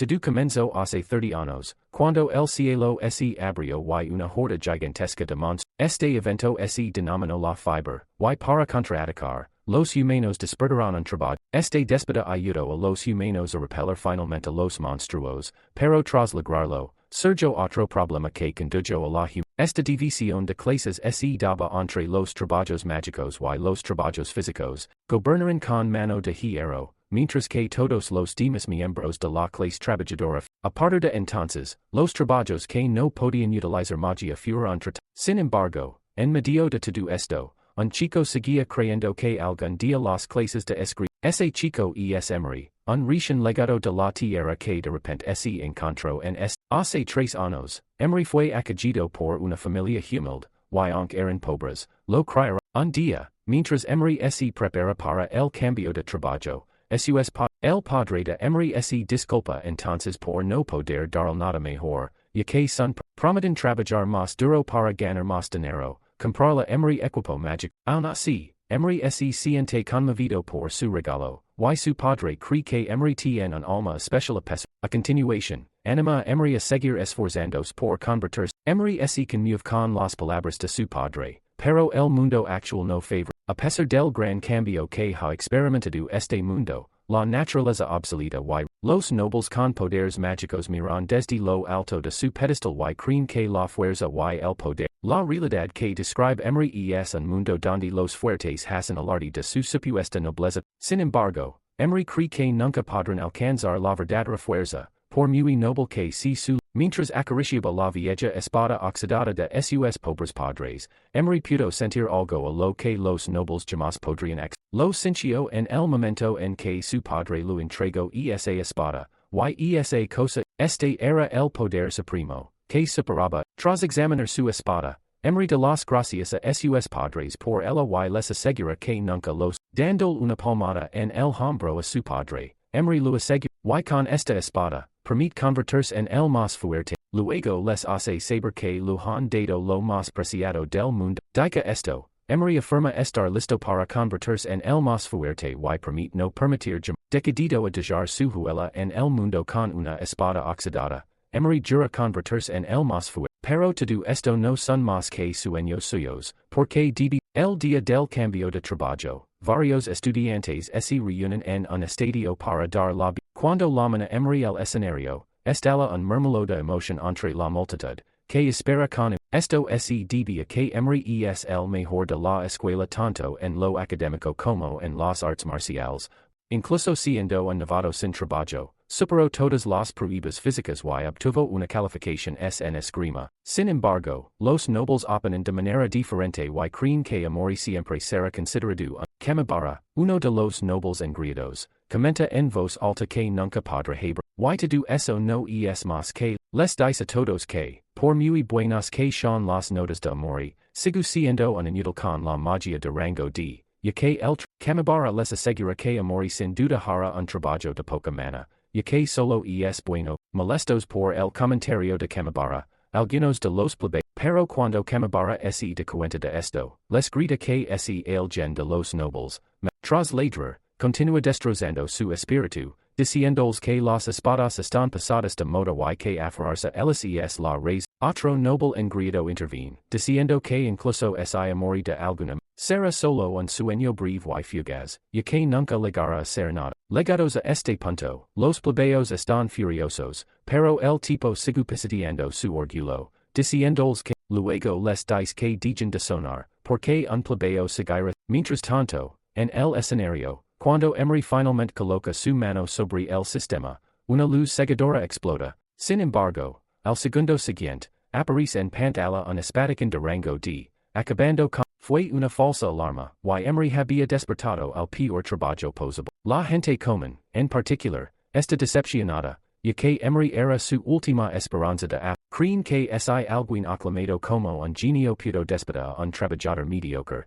Todo comenzó hace 30 años, cuando el cielo se abrió y una horda gigantesca de monstruos. Este evento se denominó la fiebre, y para contraatacar, los humanos despertaron un trabajo. Este déspota ayudó a los humanos a repeler finalmente los monstruos, pero tras lograrlo, surgió otro problema que condujo a la Esta división de clases se daba entre los trabajos mágicos y los trabajos físicos, gobernaron con mano de hierro, mientras que todos los demás miembros de la clase trabajadora. A partir de entonces, los trabajos que no podían utilizar magia fueron tratados. Sin embargo, en medio de todo esto, un chico seguía creyendo que algún día las clases de escritura. Ese chico es Emery, un recién legado de la tierra que de repente se encontró en Este. Hace 3 años, Emery fue acogido por una familia humilde, y aunque eran pobres, lo criaron. Un día, mientras Emery se prepara para el cambio de trabajo, el padre de Emery se disculpa entonces por no poder dar nada mejor, ya que son prometen trabajar más duro para ganar más dinero, comprar la Emery equipo mágico. Aún así, Emery se siente conmovido por su regalo, y su padre cree que Emery tiene un alma especial a pesar. A continuación, anima a Emery a seguir esforzándose por convertirse. Emery se conmueve con las palabras de su padre, pero el mundo actual no favor. A pesar del gran cambio que ha experimentado este mundo, la naturaleza obsoleta y los nobles con poderes mágicos miran desde lo alto de su pedestal y creen que la fuerza y el poder. La realidad que describe Emery es un mundo donde los fuertes hacen alarde de su supuesta nobleza. Sin embargo, Emery cree que nunca podrán alcanzar la verdadera fuerza, por muy noble que sea su. Mientras acariciaba la vieja espada oxidada de sus pobres padres, Emery pudo sentir algo a lo que los nobles jamás podrían Lo sintió en el momento en que su padre lo entregó esa espada, y esa cosa. Este era el poder supremo, que superaba. Tras examinar su espada, Emery da las gracias a sus padres por ella y les asegura que nunca los. Dando una palmada en el hombro a su padre, Emery lo asegura, y con esta espada, permite convertirse en el más fuerte. Luego les hace saber que lo han dado lo más preciado del mundo. Dica esto, Emery afirma estar listo para convertirse en el más fuerte y permite no permitir decidido a dejar su huella en el mundo con una espada oxidada. Emery jura convertirse en el más fuerte. Pero todo esto no son más que sueños suyos, porque el día del cambio de trabajo, varios estudiantes se reúnen en un estadio para dar la. Cuando lamina Emery el escenario, estalla un murmullo de emoción entre la multitud, que espera con esto se debe a que Emery es el mejor de la escuela tanto en lo académico como en las artes marciales, incluso siendo un novato sin trabajo, superó todas las pruebas físicas y obtuvo una calificación en esgrima. Sin embargo, los nobles opinan de manera diferente y creen que Emery siempre será considerado un Kamibara, uno de los nobles engreídos, comenta en voz alta que nunca podrá hablar. Y todo eso no es más que, les dice a todos que, por muy buenas que son las notas de Emery, sigue siendo un inútil con la magia de rango D, ya que el Kamibara les asegura que Emery sin duda hará un trabajo de poca mana, ya que solo es bueno. Molestos por el comentario de Kamibara, algunos de los plebeyos, pero cuando Kamibara se da cuenta de esto, les grita que es el gen de los nobles. Tras ladrar, continúa destrozando su espíritu, diciéndoles que las espadas están pasadas de moda y que aferrarse ellas es la raíz. Otro noble engreído interviene, diciendo que incluso es Emery de alguna será solo un sueño breve y fugaz, ya que nunca llegará a ser nada. Legados a este punto, los plebeyos están furiosos, pero el tipo sigue pisoteando su orgullo, diciéndoles que, luego les dice que dejen de sonar, porque un plebeyo seguirá. Mientras tanto, en el escenario, cuando Emery finalmente coloca su mano sobre el sistema, una luz cegadora explota. Sin embargo, al segundo siguiente, aparece en pantalla un espadachín de rango D, acabando con. Fue una falsa alarma, y Emery había despertado al peor trabajo posible. La gente común, en particular, está decepcionada, ya que Emery era su última esperanza de creen que es alguien aclamado como un genio pudo despedir un trabajador mediocre.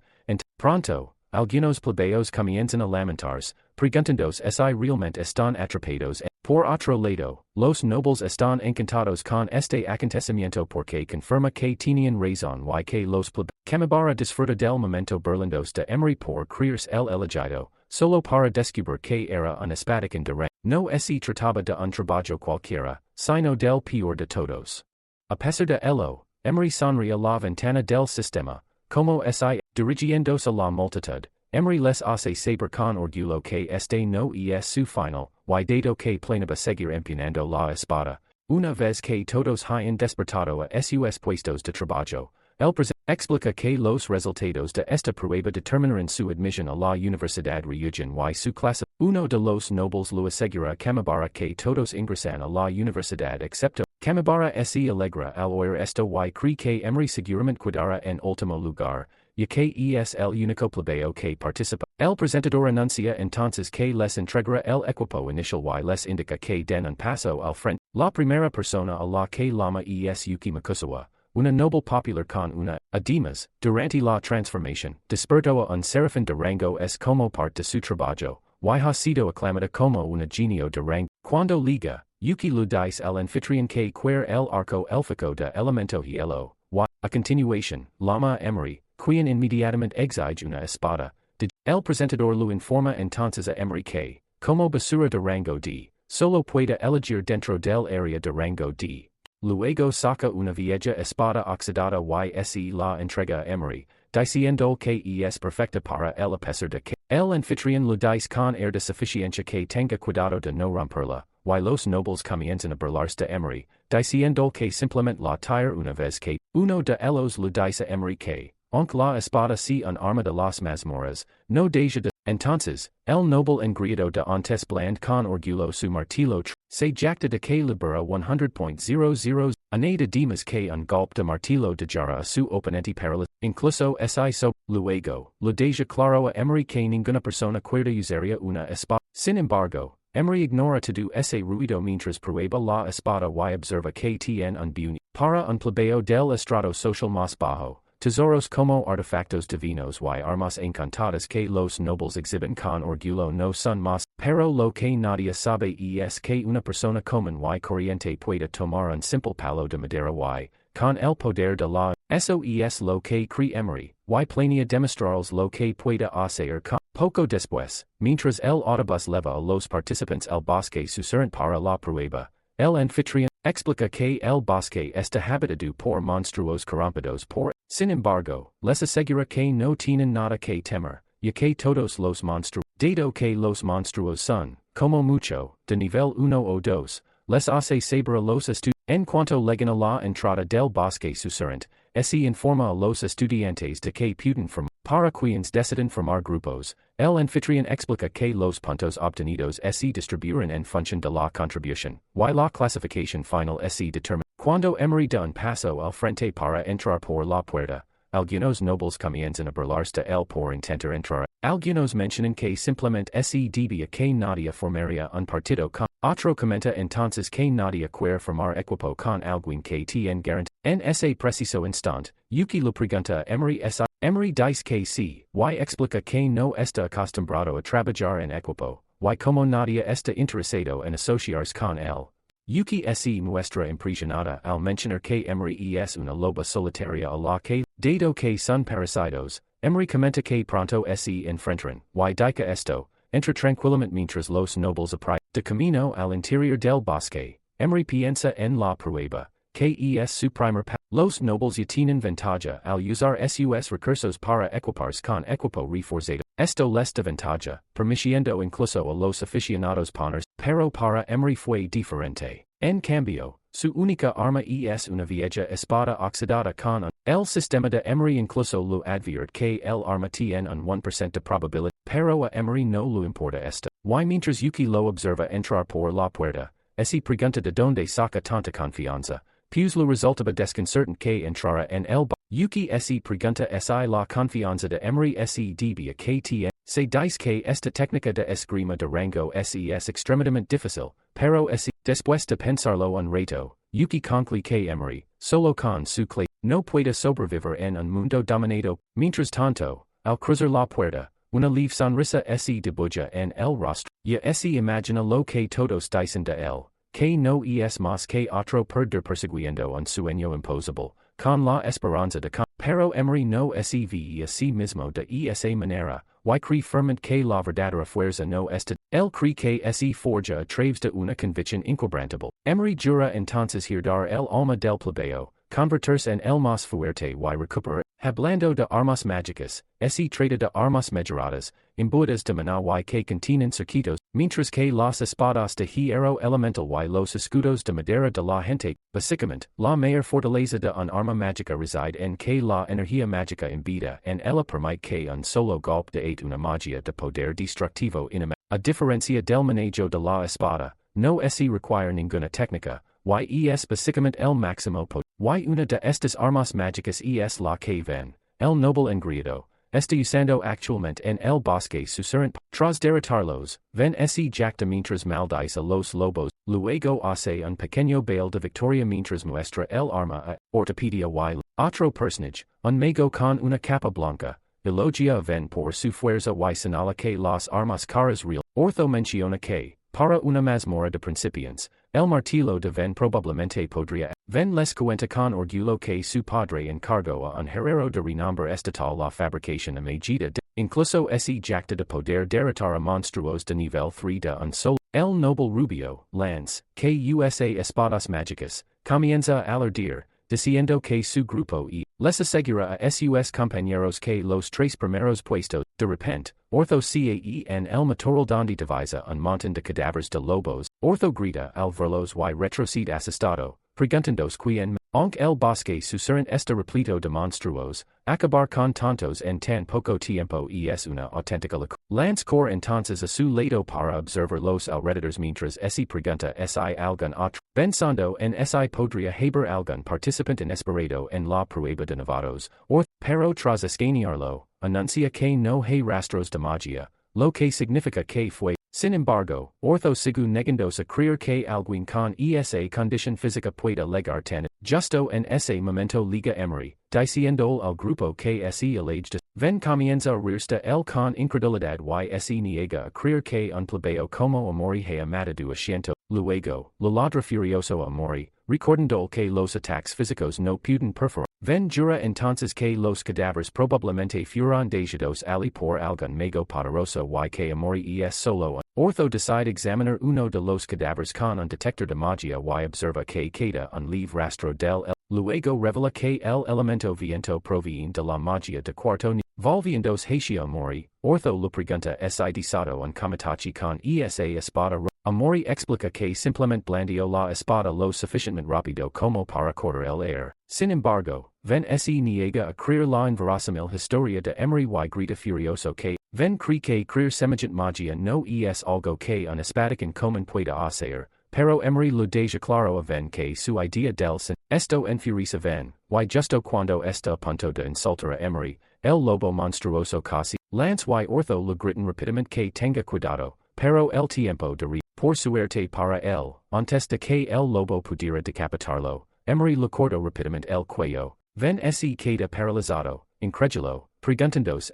Pronto, algunos plebeyos comienzan a lamentarse, preguntándose si realmente están atrapados. Por otro lado, los nobles están encantados con este acontecimiento porque confirma que tenían razón y que los plebeyos. Kamibara disfruta del momento burlándose de Emery por creerse el elegido, solo para descubrir que era un espadachín de rang. No se trataba de un trabajo cualquiera, sino del peor de todos. A pesar de ello, Emery sonría la ventana del sistema, como si, dirigiéndose a la multitud, Emery les hace saber con orgullo que este no es su final, y dado que planaba seguir empuñando la espada, una vez que todos hayan despertado a sus puestos de trabajo. El presente explica que los resultados de esta prueba determinarán su admisión a la universidad Ryujin y su clase. Uno de los nobles lo asegura Kamibara que todos ingresan a la universidad excepto Kamibara se alegra al oír esto y cree que Emery seguramente quedará en último lugar, ya que es el único plebeo que participa. El presentador anuncia entonces que les entregará el equipo inicial y les indica que den un paso al frente. La primera persona a la que llama es Yuki Makusawa, una noble popular con una, además, durante la transformación, despertó a un serafín de rango es como parte de su trabajo, y ha sido aclamada como una genio de rango. Cuando liga, Yuki le dice al anfitrión que quiere el arco élfico de elemento hielo, y, a continuación, llama a Emery, quien inmediatamente exige una espada. El presentador lo informa entonces a Emery que, como basura de rango D, solo puede elegir dentro del área de rango D. Luego saca una vieja espada oxidada y se la entrega a Emery, diciendo que es perfecta para él a pesar de que el anfitrión le dice con air de suficiencia que tenga cuidado de no romperla, y los nobles comienzan a burlarse de Emery, diciendo que simplemente la tira una vez que uno de ellos le dice a Emery que, aunque la espada sea un arma de las mazmorras, no deja de. Entonces, el noble engreído de antes bland con orgullo su martillo se jacta de que libera 100.00, añade además que un golpe de martillo dejará a su oponente paralizado, incluso eso, luego, le deja claro a Emery que ninguna persona puede usaría una espada. Sin embargo, Emery ignora todo ese ruido mientras prueba la espada y observa que tiene un buño. Para un plebeo del estrato social más bajo, tesoros como artefactos divinos y armas encantadas que los nobles exhiben con orgullo no son más, pero lo que nadie sabe es que una persona común y corriente puede tomar un simple palo de madera y, con el poder de la, eso es lo que cree Emery, y planea demostrarles lo que puede hacer con. Poco después, mientras el autobús leva a los participantes al bosque susurrante para la prueba, el anfitrión explica que el bosque está habitado por monstruos corrompidos por. Sin embargo, les asegura que no tienen nada que temer, ya que todos los monstruos, dado que los monstruos son, como mucho, de nivel 1 o 2, les hace saber a los estudiantes. En cuanto llegan a la entrada del bosque susurrante, se informa a los estudiantes de que pueden formar. Para quienes deciden formar grupos, el anfitrión explica que los puntos obtenidos se distribuirán en función de la contribución, y la clasificación final se determina. Cuando Emery da un paso al frente para entrar por la puerta, algunos nobles comienzan a burlarse de él por intentar entrar. Algunos mencionan que simplemente se debía que nadie formaría un partido con. Otro comenta entonces que nadie quiere formar equipo con alguien que tiene garantía. En ese preciso instante, Yuki le pregunta a Emery Emery dice que sí, y explica que no está acostumbrado a trabajar en equipo, y como nadie está interesado en asociarse con él. Yuki se muestra impresionada al mencionar que Emery es una loba solitaria a la que, dado que son parecidos, Emery comenta que pronto se enfrentarán, y dice esto, entra tranquilamente mientras los nobles aprietan. De camino al interior del bosque, Emery piensa en la prueba, que es su primer paso. Los nobles ya tienen ventaja al usar sus recursos para equiparse con equipo reforzado. Esto les da ventaja, permitiendo incluso a los aficionados ponerse, pero para Emery fue diferente. En cambio, su única arma es una vieja espada oxidada con el sistema de Emery incluso lo advierte que el arma tiene un 1% de probabilidad, pero a Emery no le importa esto. Y mientras Yuki lo observa entrar por la puerta, se pregunta de dónde saca tanta confianza, pues le resultaba desconcertante que entrara en el Yuki se pregunta si la confianza de Emery se debía que tiene. Se dice que esta técnica de esgrima de rango es extremadamente difícil, pero después de pensarlo un rato, Yuki concluye que Emery, solo con su clase, no puede sobrevivir en un mundo dominado. Mientras tanto, al cruzar la puerta, una leve sonrisa se dibuja en el rostro, ya se imagina lo que todos dicen de él, que no es más que otro perder persiguiendo un sueño imposible, con la esperanza de pero emery no SEV así mismo de esa manera, y cree firmemente que la verdadera fuerza no está, el cree que se forja a través de una convicción inquebrantable. Emery jura entonces herdar el alma del plebeo, convertirse en el más fuerte y recuperar, hablando de armas mágicas, se trata de armas mejoradas, imbuidas de maná y que contienen circuitos, mientras que las espadas de hierro elemental y los escudos de madera de la gente, básicamente, la mayor fortaleza de un arma mágica reside en que la energía mágica embida en ella permite que un solo golpe de una magia de poder destructivo a diferencia del manejo de la espada, no se require ninguna técnica, y es básicamente el máximo poder. Y una de estas armas mágicas es la que ven, el noble engreído, está usando actualmente en el bosque susurrante. Tras derrotarlos, ven se jacta mientras maldice a los lobos, luego hace un pequeño baile de victoria mientras muestra el arma a ortopedia y otro personaje, un mago con una capa blanca, elogia a ven por su fuerza y señala que las armas caras real. Ortho menciona que, para una mazmorra de principiantes, el martillo de ven probablemente podría. Ven les cuenta con orgullo que su padre encargó a un herrero de renombre estatal la fabricación a medida de, incluso se jacta de poder derrotar a monstruos de nivel 3 de un solo. El noble rubio, lance, que usa espadas mágicas, comienza a alardear, diciendo que su grupo les asegura a sus compañeros que los tres primeros puestos, de repente, Ortho cae en el matorral donde divisa un montón de cadáveres de lobos, Ortho grita al verlos y retrocede asustado, preguntándose quién, aunque el bosque susurrante está repleto de monstruos, acabar con tantos en tan poco tiempo es una auténtica locura. Lance corre entonces a su lado para observar los alrededores mientras se pregunta si algún otro, pensando en si podría haber algún participante inesperado en la prueba de novatos, pero tras escanearlo, anuncia que no hay rastros de magia, lo que significa que fue. Sin embargo, Ortho sigue negándose a creer que alguien con esa condición física pueda llegar tan justo en ese momento liga Emery, diciendo al grupo que se alleged. Ven comienza a reírse él con incredulidad y se niega a creer que un plebeo como Amori haya matado a ciento. Luego, lo ladra furioso a Amori, recordando que los ataques físicos no pueden perforar. Ven jura entonces que los cadáveres probablemente fueron dejados allí por algún mago poderoso y que Amori es solo. Ortho decide examinar uno de los cadáveres con un detector de magia y observa que queda un leve rastro del luego revela que el elemento viento proviene de la magia de cuarto nivel. Volviéndose hacia Amori, Ortho le pregunta si desató un kamitachi con esa espada. Amori explica que simplemente blandió la espada lo suficientemente rápido como para cortar el aire. Sin embargo, Ven se niega a creer la inverosímil historia de Emery y grita furioso que, Ven cree que creer semejante magia no es algo que un espadachín común pueda hacer, pero Emery lo deja claro a Ven que su idea del sin. Esto enfurece a Ven, y justo cuando está a punto de insultar a Emery, el lobo monstruoso casi, Lance y Ortho le gritan rápidamente que tenga cuidado, pero el tiempo de por suerte para él, antes de que el lobo pudiera decapitarlo, Emery le cortó rápidamente el cuello. Ven se queda paralizado, incrédulo, preguntándose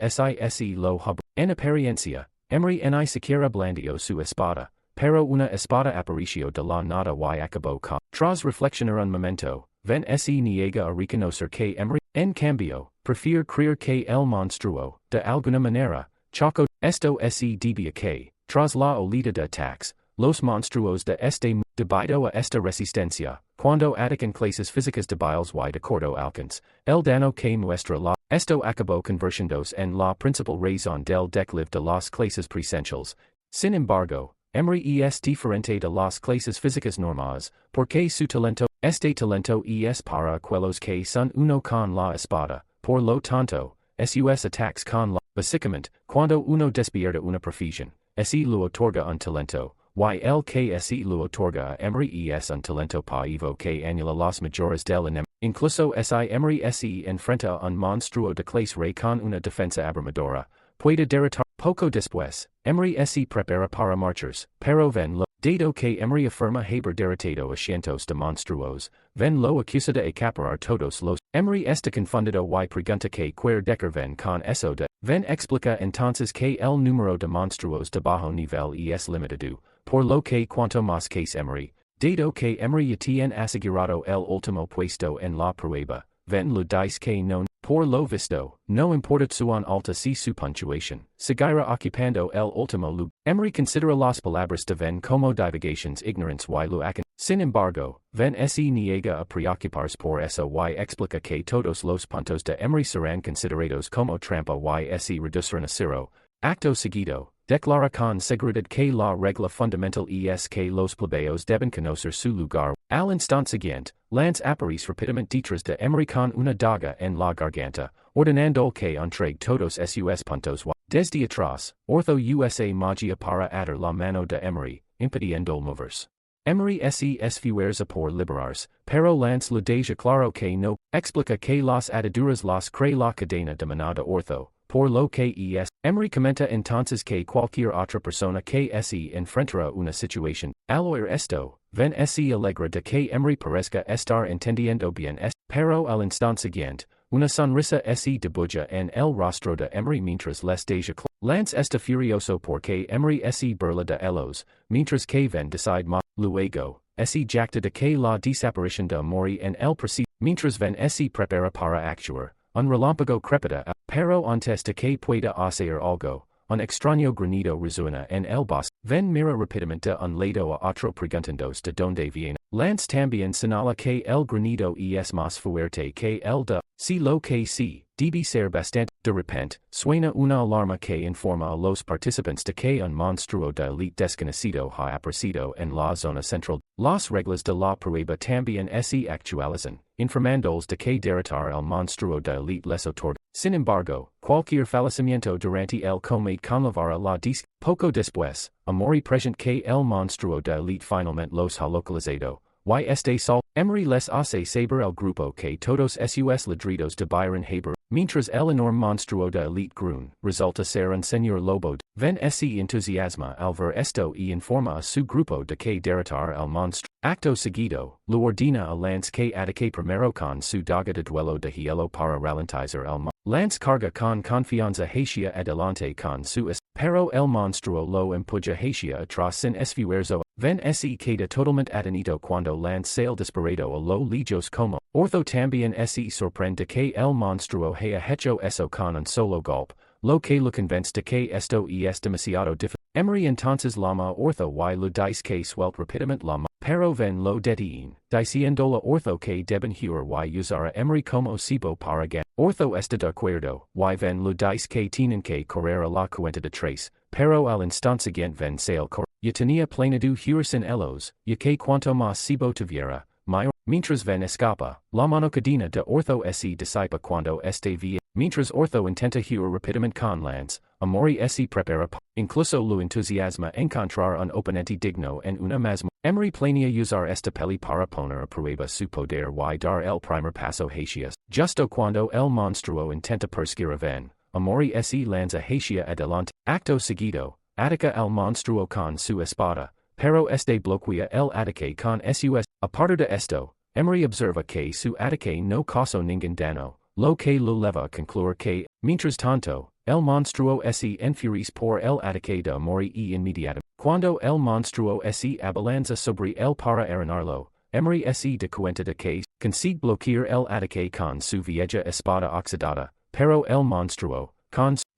si lo hub. En apariencia, Emery ni siquiera blandió su espada, pero una espada apareció de la nada y acabó con. Tras reflexionar un momento, Ven se niega a reconocer que Emery, en cambio, prefiere creer que el monstruo, de alguna manera, chocó. Esto se debía que, tras la olida de ataques, los monstruos de este debido a esta resistencia, cuando atacan clases físicas débiles y de corto alcance, el daño que muestra la. Esto acabó convirtiéndose en la principal razón del declive de las clases presenciales. Sin embargo, Emery es diferente de las clases físicas normales, porque su talento, este talento es para aquellos que son uno con la espada, por lo tanto, sus ataques con la. Básicamente, cuando uno despierta una profesión, se lo otorga un talento. Y el que se lo otorga a Emery es un talento paivo que anula las mayores del enemigo. Incluso si Emery se enfrenta a un monstruo de clase rey con una defensa abrumadora, puede derrotar. Poco después, Emery se prepara para marchas, pero Ven lo. Dado que Emery afirma haber derrotado a cientos de monstruos, Ven lo acusa de acaparar todos los. Emery está confundido y pregunta que quiere decir Ven con eso de. Ven explica entonces que el número de monstruos de bajo nivel es limitado, por lo que cuanto más que Emery, dado que Emery ya tiene asegurado el último puesto en la prueba, Ven lo dice que no por lo visto, no importa su alta si su puntuación, seguirá ocupando el último lugar. Emery considera las palabras de ven como divagaciones ignorantes y lo hacen. Sin embargo, ven se niega a preocuparse por eso y explica que todos los puntos de Emery serán considerados como trampa y se reducirán a cero. Acto seguido, declara con seguridad que la regla fundamental es que los plebeyos deben conocer su lugar. Al instante siguiente, Lance aparece rápidamente detrás de Emery con una daga en la garganta, ordenando que entregue todos sus puntos y, desde atrás, ortho usa magia para atar la mano de Emery, impidiendo moverse. Emery se esfuerza por liberarse, pero Lance le deja claro que no, explica que las ataduras las cree la cadena de manada ortho. Por lo que es, Emery comenta entonces que cualquier otra persona que se enfrentará una situación, al oír esto, ven se alegra de que Emery parezca estar entendiendo bien pero al instante siguiente, una sonrisa se dibuja en el rostro de Emery mientras les deja Lance está furioso porque Emery se burla de ellos, mientras que ven decide luego, se jacta de que la desaparición de Mori en el preciso, mientras ven se prepara para actuar. Un relámpago crepita, pero antes de que pueda hacer algo, un extraño granido resuena en el bosque. Ven mira rápidamente un lado a otro preguntándose de dónde viene. Lance también señala que el granido es más fuerte que el de, si lo que sí, debe ser bastante. De repente, suena una alarma que informa a los participantes de que un monstruo de elite desconocido ha aparecido en la zona central. Las reglas de la prueba también se actualizan, informándoles de que derrotar el monstruo de elite les otorga. Sin embargo, cualquier fallecimiento durante el combate conllevará la disc. Poco después, Mori present que el monstruo de elite finalmente los ha localizado. Y este sol, Emery les hace saber el grupo que todos sus ladridos de Byron Haber, mientras el enorme monstruo de elite grun, resulta ser un señor lobo. Ven se entusiasma al ver esto y informa a su grupo de que derrotar el monstruo. Acto seguido, lo ordena a Lance que ataque primero con su daga de duelo de hielo para ralentizar el monstruo. Lance carga con confianza hacia adelante con su pero el monstruo lo empuja hacia atrás sin esfuerzo. Ven se queda totalmente atónito cuando Lance sale disparado a lo lejos como. Ortho también se sorprende que el monstruo haya hecho eso con un solo golpe, lo que lo convence de que esto es demasiado difícil. Emery entonces llama a Ortho y le dice que suelte rápidamente la mano, pero ven lo detiene, diciendo a Ortho que deben huir y usar a Emery como cebo para ganar. Ortho está de acuerdo, y ven le dice que tienen que correr a la cuenta de tres, pero al instante siguiente ven sale correr. Ya tenía planeado huir sin ellos, ya que cuanto más cebo tuviera, mayor. Mientras ven escapa, la mano cadena de Ortho se disipa cuando este viene. Mientras Ortho intenta huir rápidamente con Lance, Mori se prepara incluso lo entusiasma encontrar un oponente digno en una masma. Emery planea usar esta peli para poner a prueba su poder y dar el primer paso hacia. Justo cuando el monstruo intenta perseguir a Ven, Mori se lanza hacia adelante. Acto seguido, ataca al monstruo con su espada, pero este bloquea el ataque con sus. Aparte de esto, Emery observa que su ataque no causó ningún daño, lo que lo leva a concluir que, mientras tanto, el monstruo se enfurece por el ataque de Mori y inmediatamente. Cuando el monstruo se abalanza sobre él para arenarlo, Emery se da cuenta de que consigue bloquear el ataque con su vieja espada oxidada, pero el monstruo,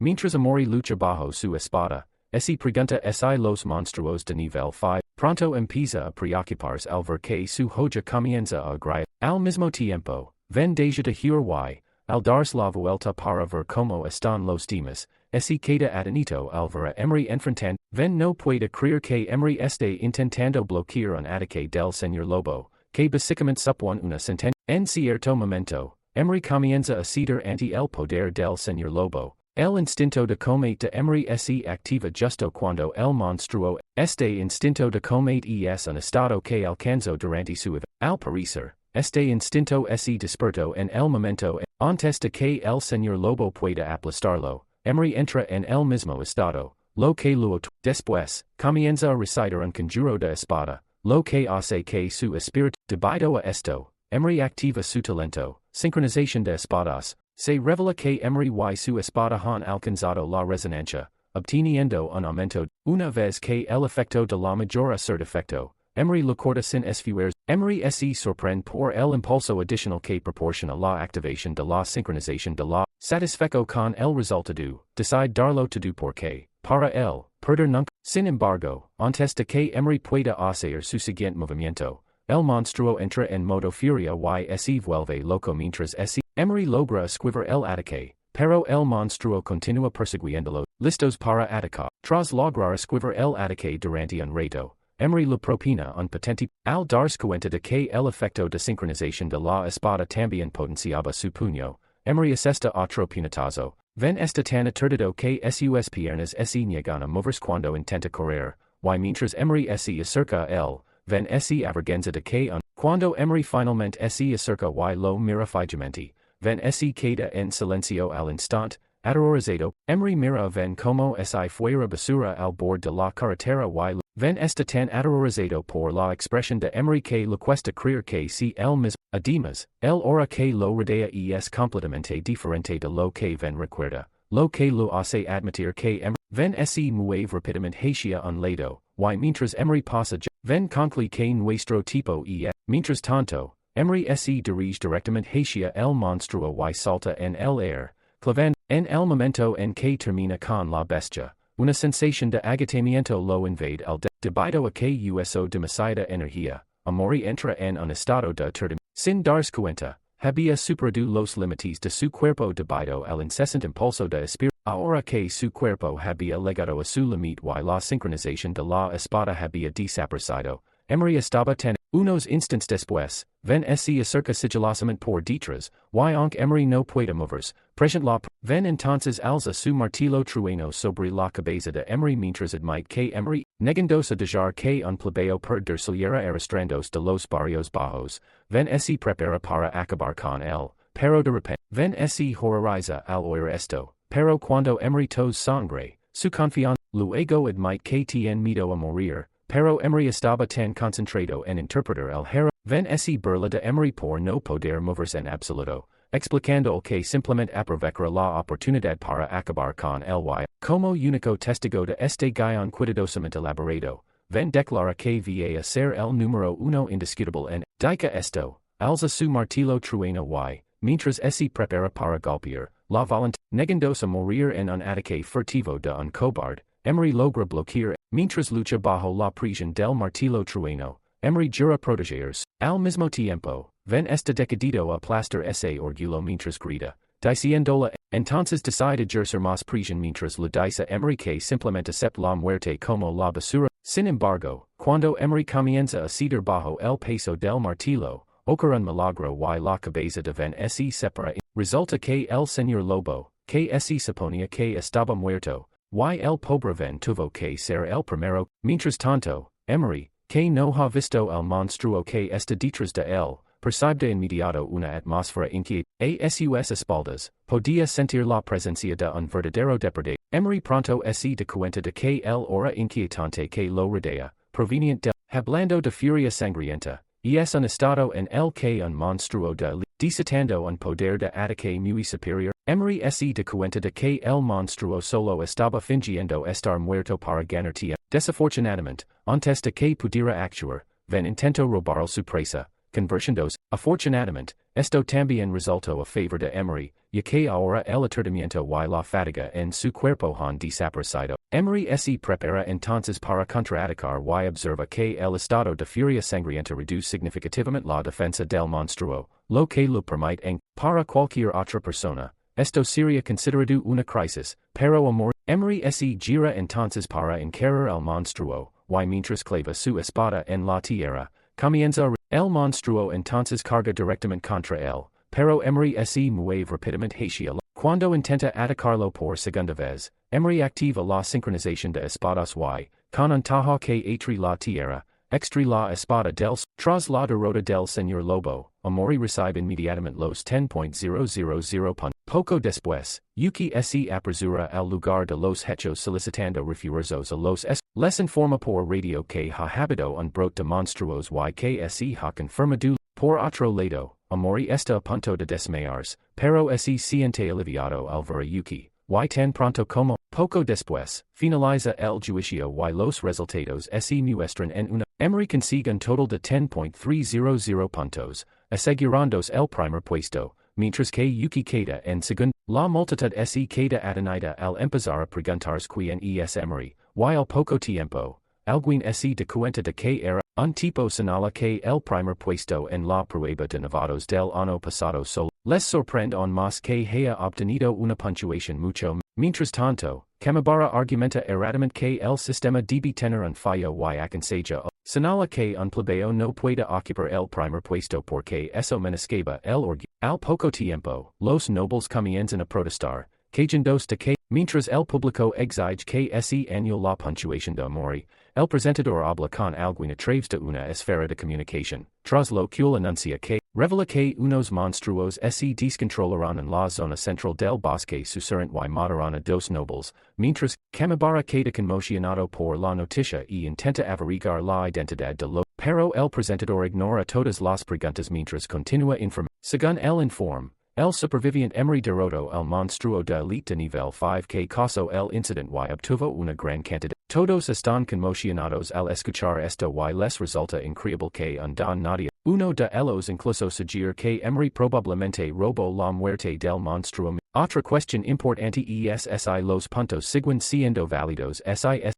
mientras Mori lucha bajo su espada, se pregunta si los monstruos de nivel 5, pronto empieza a preocuparse al ver que su joya comienza a agregar. Al mismo tiempo, ven deja de huir y, al darse la vuelta para ver cómo están los demás, se queda atónito al ver a Emery enfrentando. Ven no puede creer que Emery esté intentando bloquear un ataque del señor Lobo, que básicamente supone una sentencia. En cierto momento, Emery comienza a ceder ante el poder del señor Lobo. El instinto de combate de Emery se activa justo cuando el monstruo. Este instinto de combate es un estado que alcanzó durante su vida. Al parecer, este instinto se despertó en el momento antes de que el señor Lobo pueda aplastarlo. Emery entra en el mismo estado, lo que lo después, comienza a recitar un conjuro de espada, lo que hace que su espíritu. Debido a esto, Emery activa su talento, sincronización de espadas. Se revela que Emery y su espada han alcanzado la resonancia, obteniendo un aumento. Una vez que el efecto de la mayor hacer defecto, Emery lo corta sin esfuerzos, Emery se sorprende por el impulso adicional que proporciona la activación de la sincronización de la satisfecho con el resultado, decide darlo todo porque, para él, perder nunca. Sin embargo, antes de que Emery pueda hacer su siguiente movimiento, el monstruo entra en modo furia y se vuelve loco mientras Emery logra esquivar el ataque, pero el monstruo continúa persiguiéndolo, listos para atacar. Tras lograr esquivar el ataque durante un rato, Emery lo propina un patente, al darse cuenta de que el efecto de sincronización de la espada también potenciaba su puño, Emery asesta otro puñetazo, ven esta tan aturdado que sus piernas se niegan a moverse cuando intenta correr, y mientras Emery se acerca a él, ven se avergüenza de que cuando Emery finalmente se acerca y lo mira fijamente, ven se queda en silencio al instante. Aterrorizado, Emery mira ven como si fuera basura al borde de la carretera y ven está tan aterrorizado por la expresión de Emery que le cuesta creer que si él mismo, además, el hora que lo rodea es completamente diferente de lo que ven recuerda, lo que lo hace admitir que Emery, ven se mueve rápidamente hacia un lado, y mientras Emery pasa ven concluye que nuestro tipo mientras tanto, Emery se dirige directamente hacia el monstruo y salta en el aire, clavando, en el momento en que termina con la bestia, una sensación de agotamiento lo invade al debido a que uso demasiada energía, Emery entra en un estado de aturdimiento. Sin darse cuenta, había superado los límites de su cuerpo debido al incesante impulso de espíritu. Ahora que su cuerpo había llegado a su límite y la sincronización de la espada había desaparecido, Emery estaba tan. Unos instantes después, ven se acerca sigilosamente por detrás, y aunque Emery no puede moverse, present la ven entonces alza su martillo trueno sobre la cabeza de Emery mientras admite que Emery, negándose a dejar que un plebeo perder arrastrándose de los barrios bajos, ven se prepara para acabar con él, pero de repente, ven se horroriza al oír esto, pero cuando Emery tos sangre, su confianza, luego admite que tiene miedo a morir. Pero Emery estaba tan concentrado en interpretar el hero, ven se burla de Emery por no poder moverse en absoluto, explicando que simplemente aprovecha la oportunidad para acabar con el y, como único testigo de este guion cuidadosamente elaborado, ven declara que va a ser el número uno indiscutible en, dica esto, alza su martillo trueno y, mientras se prepara para golpear, la voluntad, negándose a morir en un ataque furtivo de un cobarde. Emery logra bloquear, mientras lucha bajo la presión del martillo trueno, Emery jura protegerse, al mismo tiempo, ven está decidido a aplastar ese orgullo mientras grita, diciéndola, entonces decide ejercer más presión mientras le dice Emery que simplemente acepta la muerte como la basura. Sin embargo, cuando Emery comienza a ceder bajo el peso del martillo, ocurre un milagro y la cabeza de ven se separa. Resulta que el señor Lobo, que se suponía que estaba muerto, y el pobre ven tuvo que ser el primero. Mientras tanto, Emery, que no ha visto el monstruo que está detrás de él, percibe de inmediato una atmósfera inquieta. A sus espaldas, podía sentir la presencia de un verdadero depredador. Emery pronto se da cuenta de que el aura inquietante que lo rodea, proveniente del, hablando de furia sangrienta, y es un estado en el que un monstruo desatando un poder de ataque muy superior. Emery se da cuenta de que el monstruo solo estaba fingiendo estar muerto para ganar tiempo. Desafortunadamente, antes de que pudiera actuar, ven intentó robar su presa, convirtiéndose. Afortunadamente, esto también resultó a favor de Emery, ya que ahora el aturdimiento y la fatiga en su cuerpo han desaparecido. Emery se prepara entonces para contraatacar y observa que el estado de furia sangrienta reduce significativamente la defensa del monstruo, lo que lo permite para cualquier otra persona. Esto sería considerado una crisis, pero amor. Emery se gira entonces para encarar al monstruo, y mientras clava su espada en la tierra, comienza el monstruo entonces carga directamente contra él, pero Emery se mueve rápidamente hacia él. Cuando intenta atacarlo por segunda vez, Emery activa la sincronización de espadas y, con un tajo que atri la tierra, extrae la espada del tras la derrota del señor Lobo, Emery recibe inmediatamente los 10.000 puntos. Poco después, Yuki se apresura al lugar de los hechos solicitando refuerzos a los les informa por radio que ha habido un brote de monstruos y que se ha confirmado. Por otro lado, Emery está a punto de desmayarse, pero se siente aliviado al ver a Yuki, y tan pronto como Poco después, finaliza el juicio y los resultados se muestran en una. Emery consigue un total de 10.300 puntos, asegurándose el primer puesto, mientras que Yuki queda en segundo. La multitud se queda atenida al empezar a preguntarse quién es Emery, y al poco tiempo, alguien se da cuenta de que era un tipo señala que el primer puesto en la prueba de novatos del año pasado solo les sorprende aún más que haya obtenido una puntuación mucho. Mientras tanto, Kamibara argumenta erradamente que el sistema debe tener un fallo y aconseja señala que un plebeo no puede ocupar el primer puesto porque eso menoscaba el orgullo. Al poco tiempo, los nobles comienzan a protestar, quejándose de que, mientras el público exige que se añade la puntuación de Mori, el presentador habla con alguien a través de una esfera de comunicación, tras lo cual anuncia que revela que unos monstruos se descontrolarán en la zona central del bosque susurrant y matarán a dos nobles, mientras Kamibara queda conmocionado por la noticia y intenta averiguar la identidad de los. Pero el presentador ignora todas las preguntas mientras continúa informando. Según el informe, el superviviente Emery derrotó el monstruo de elite de nivel 5 que causó el incidente y obtuvo una gran cantidad. Todos están conmocionados al escuchar esto y les resulta increíble que un don nadie. Uno de ellos incluso sugiere que Emery probablemente robó la muerte del monstruo. Otra cuestión importante es si los puntos siguen siendo válidos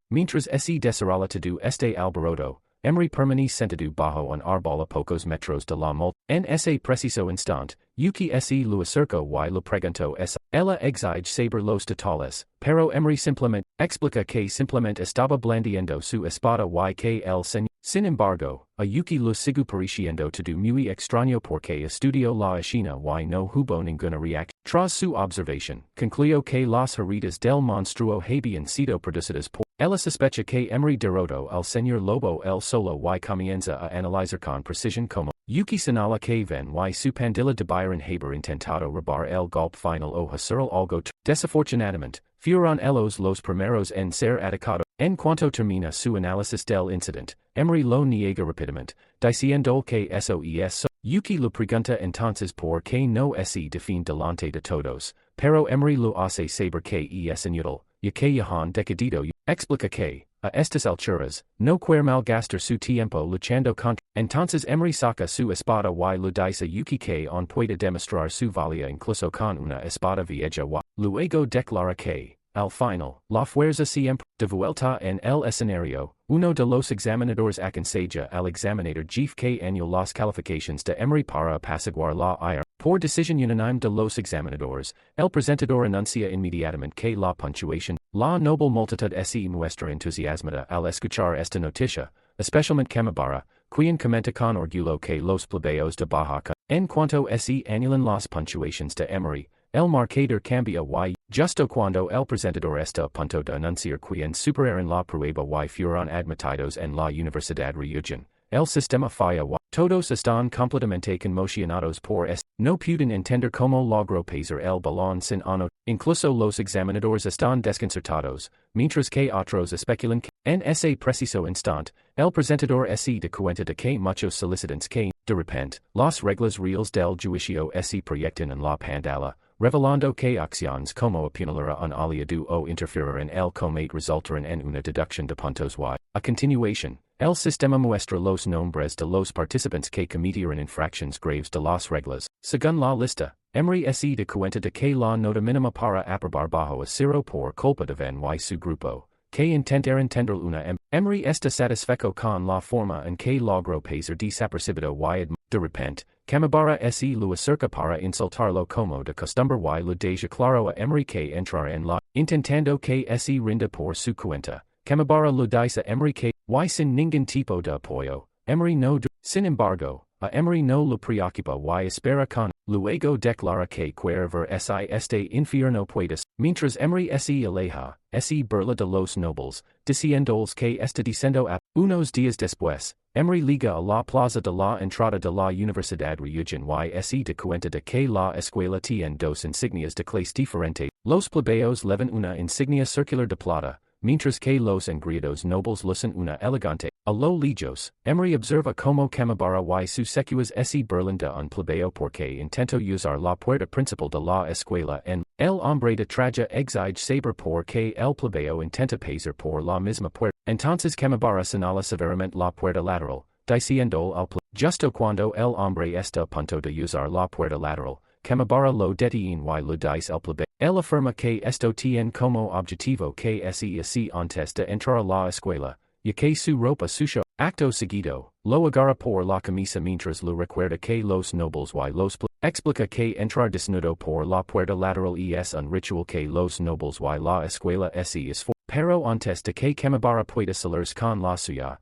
mientras se desarrolla todo este alboroto. Emery permanece sentado bajo un árbol a pocos metros de la multitud. En ese preciso instante, Yuki se lo acercó y le preguntó ella exige saber los detalles, pero Emery simplemente explica que simplemente estaba blandiendo su espada y que el señor. Sin embargo, a Yuki lo sigue pareciendo todo muy extraño porque estudió la escena y no hubo ninguna reacción. Tras su observación, concluyó que las heridas del monstruo habían sido producidas por. Ella sospecha que Emery derrotó al señor Lobo el solo y comienza a analizar con precisión como. Yuki señala que Ven y su pandilla debieron haber intentado robar el golpe final o hacer algo. Desafortunadamente, fueron ellos los primeros en ser atacados. En cuanto termina su análisis del incidente, Emery lo niega rápidamente, diciendo que eso es. Yuki lo pregunta entonces por qué no se defiende delante de todos, pero Emery lo hace saber que es inútil, ya que han decidido. Explica que, a estas alturas, no quiere malgastar su tiempo luchando contra. Entonces Emery saca su espada y lo dice a Yuki que aún puede demostrar su valía incluso con una espada vieja y luego declara que, al final, la fuerza siempre, de vuelta en el escenario, uno de los examinadores aconseja al examinador jefe que añadió las calificaciones de Emery para apaciguar la ira. Por decisión unánime de los examinadores, el presentador anuncia inmediatamente que la puntuación. La noble multitud se muestra entusiasmada al escuchar esta noticia, especialmente Kamibara, quien comenta con orgullo que los plebeos de Baja. En cuanto se anulan las puntuaciones de Emery, el marcador cambia y, justo cuando el presentador está a punto de anunciar quien superaron la prueba y fueron admitidos en la Universidad Ryujin, el sistema falla y todos están completamente conmocionados por esto. No pueden entender cómo logró pasar el balón sin ano. Incluso los examinadores están desconcertados, mientras que otros especulan que, en ese preciso instante, el presentador se da cuenta de que muchos solicitantes que, de repente, las reglas reales del juicio se proyectan en la pantalla, revelando que acciones como apuñalar un aliado o interferir en el combate resultaron en una deducción de puntos y, a continuación, el sistema muestra los nombres de los participantes que cometieron infracciones graves de las reglas. Según la lista, Emery se da cuenta de que la nota mínima para aprobar bajo a 0 por culpa de Ven y su grupo, que intentar entender una Emery está satisfecho con la forma en que logró pasar desapercibido y de repente, Kamibara se lo acerca para insultarlo como de costumbre y lo deja claro a Emery que entrar en la, intentando que se rinda por su cuenta. Kamibara lo dice a Emery que, y sin ningún tipo de apoyo, Emery no. Sin embargo, a Emery no lo preocupa y espera con. Luego declara que quiere ver este infierno puedes. Mientras Emery se aleja, se burla de los nobles, diciéndoles que está diciendo a. Unos días después, Emery liga a la plaza de la entrada de la Universidad Ryujin y se da cuenta de que la escuela tiene dos insignias de clase diferente. Los plebeos llevan una insignia circular de plata, mientras que los engreídos nobles lucen una elegante. A lo lejos, Emery observa como Kamibara y sus secuas se burlan de un plebeo porque intentó usar la puerta principal de la escuela en. El hombre de traje exige saber por que el plebeo intenta pasar por la misma puerta. Entonces Camabara señala severamente la puerta lateral, diciendo al justo cuando el hombre está a punto de usar la puerta lateral, Camabara lo detiene y lo dice el plebeo. Él afirma que esto tiene como objetivo que se así antes de entrar a la escuela, y que su ropa sucia. Acto seguido, lo agarra por la camisa mientras lo recuerda que los nobles y los explica que entrar desnudo por la puerta lateral es un ritual que los nobles y la escuela es for. Pero antes de que Camabara pueda salir con la suya,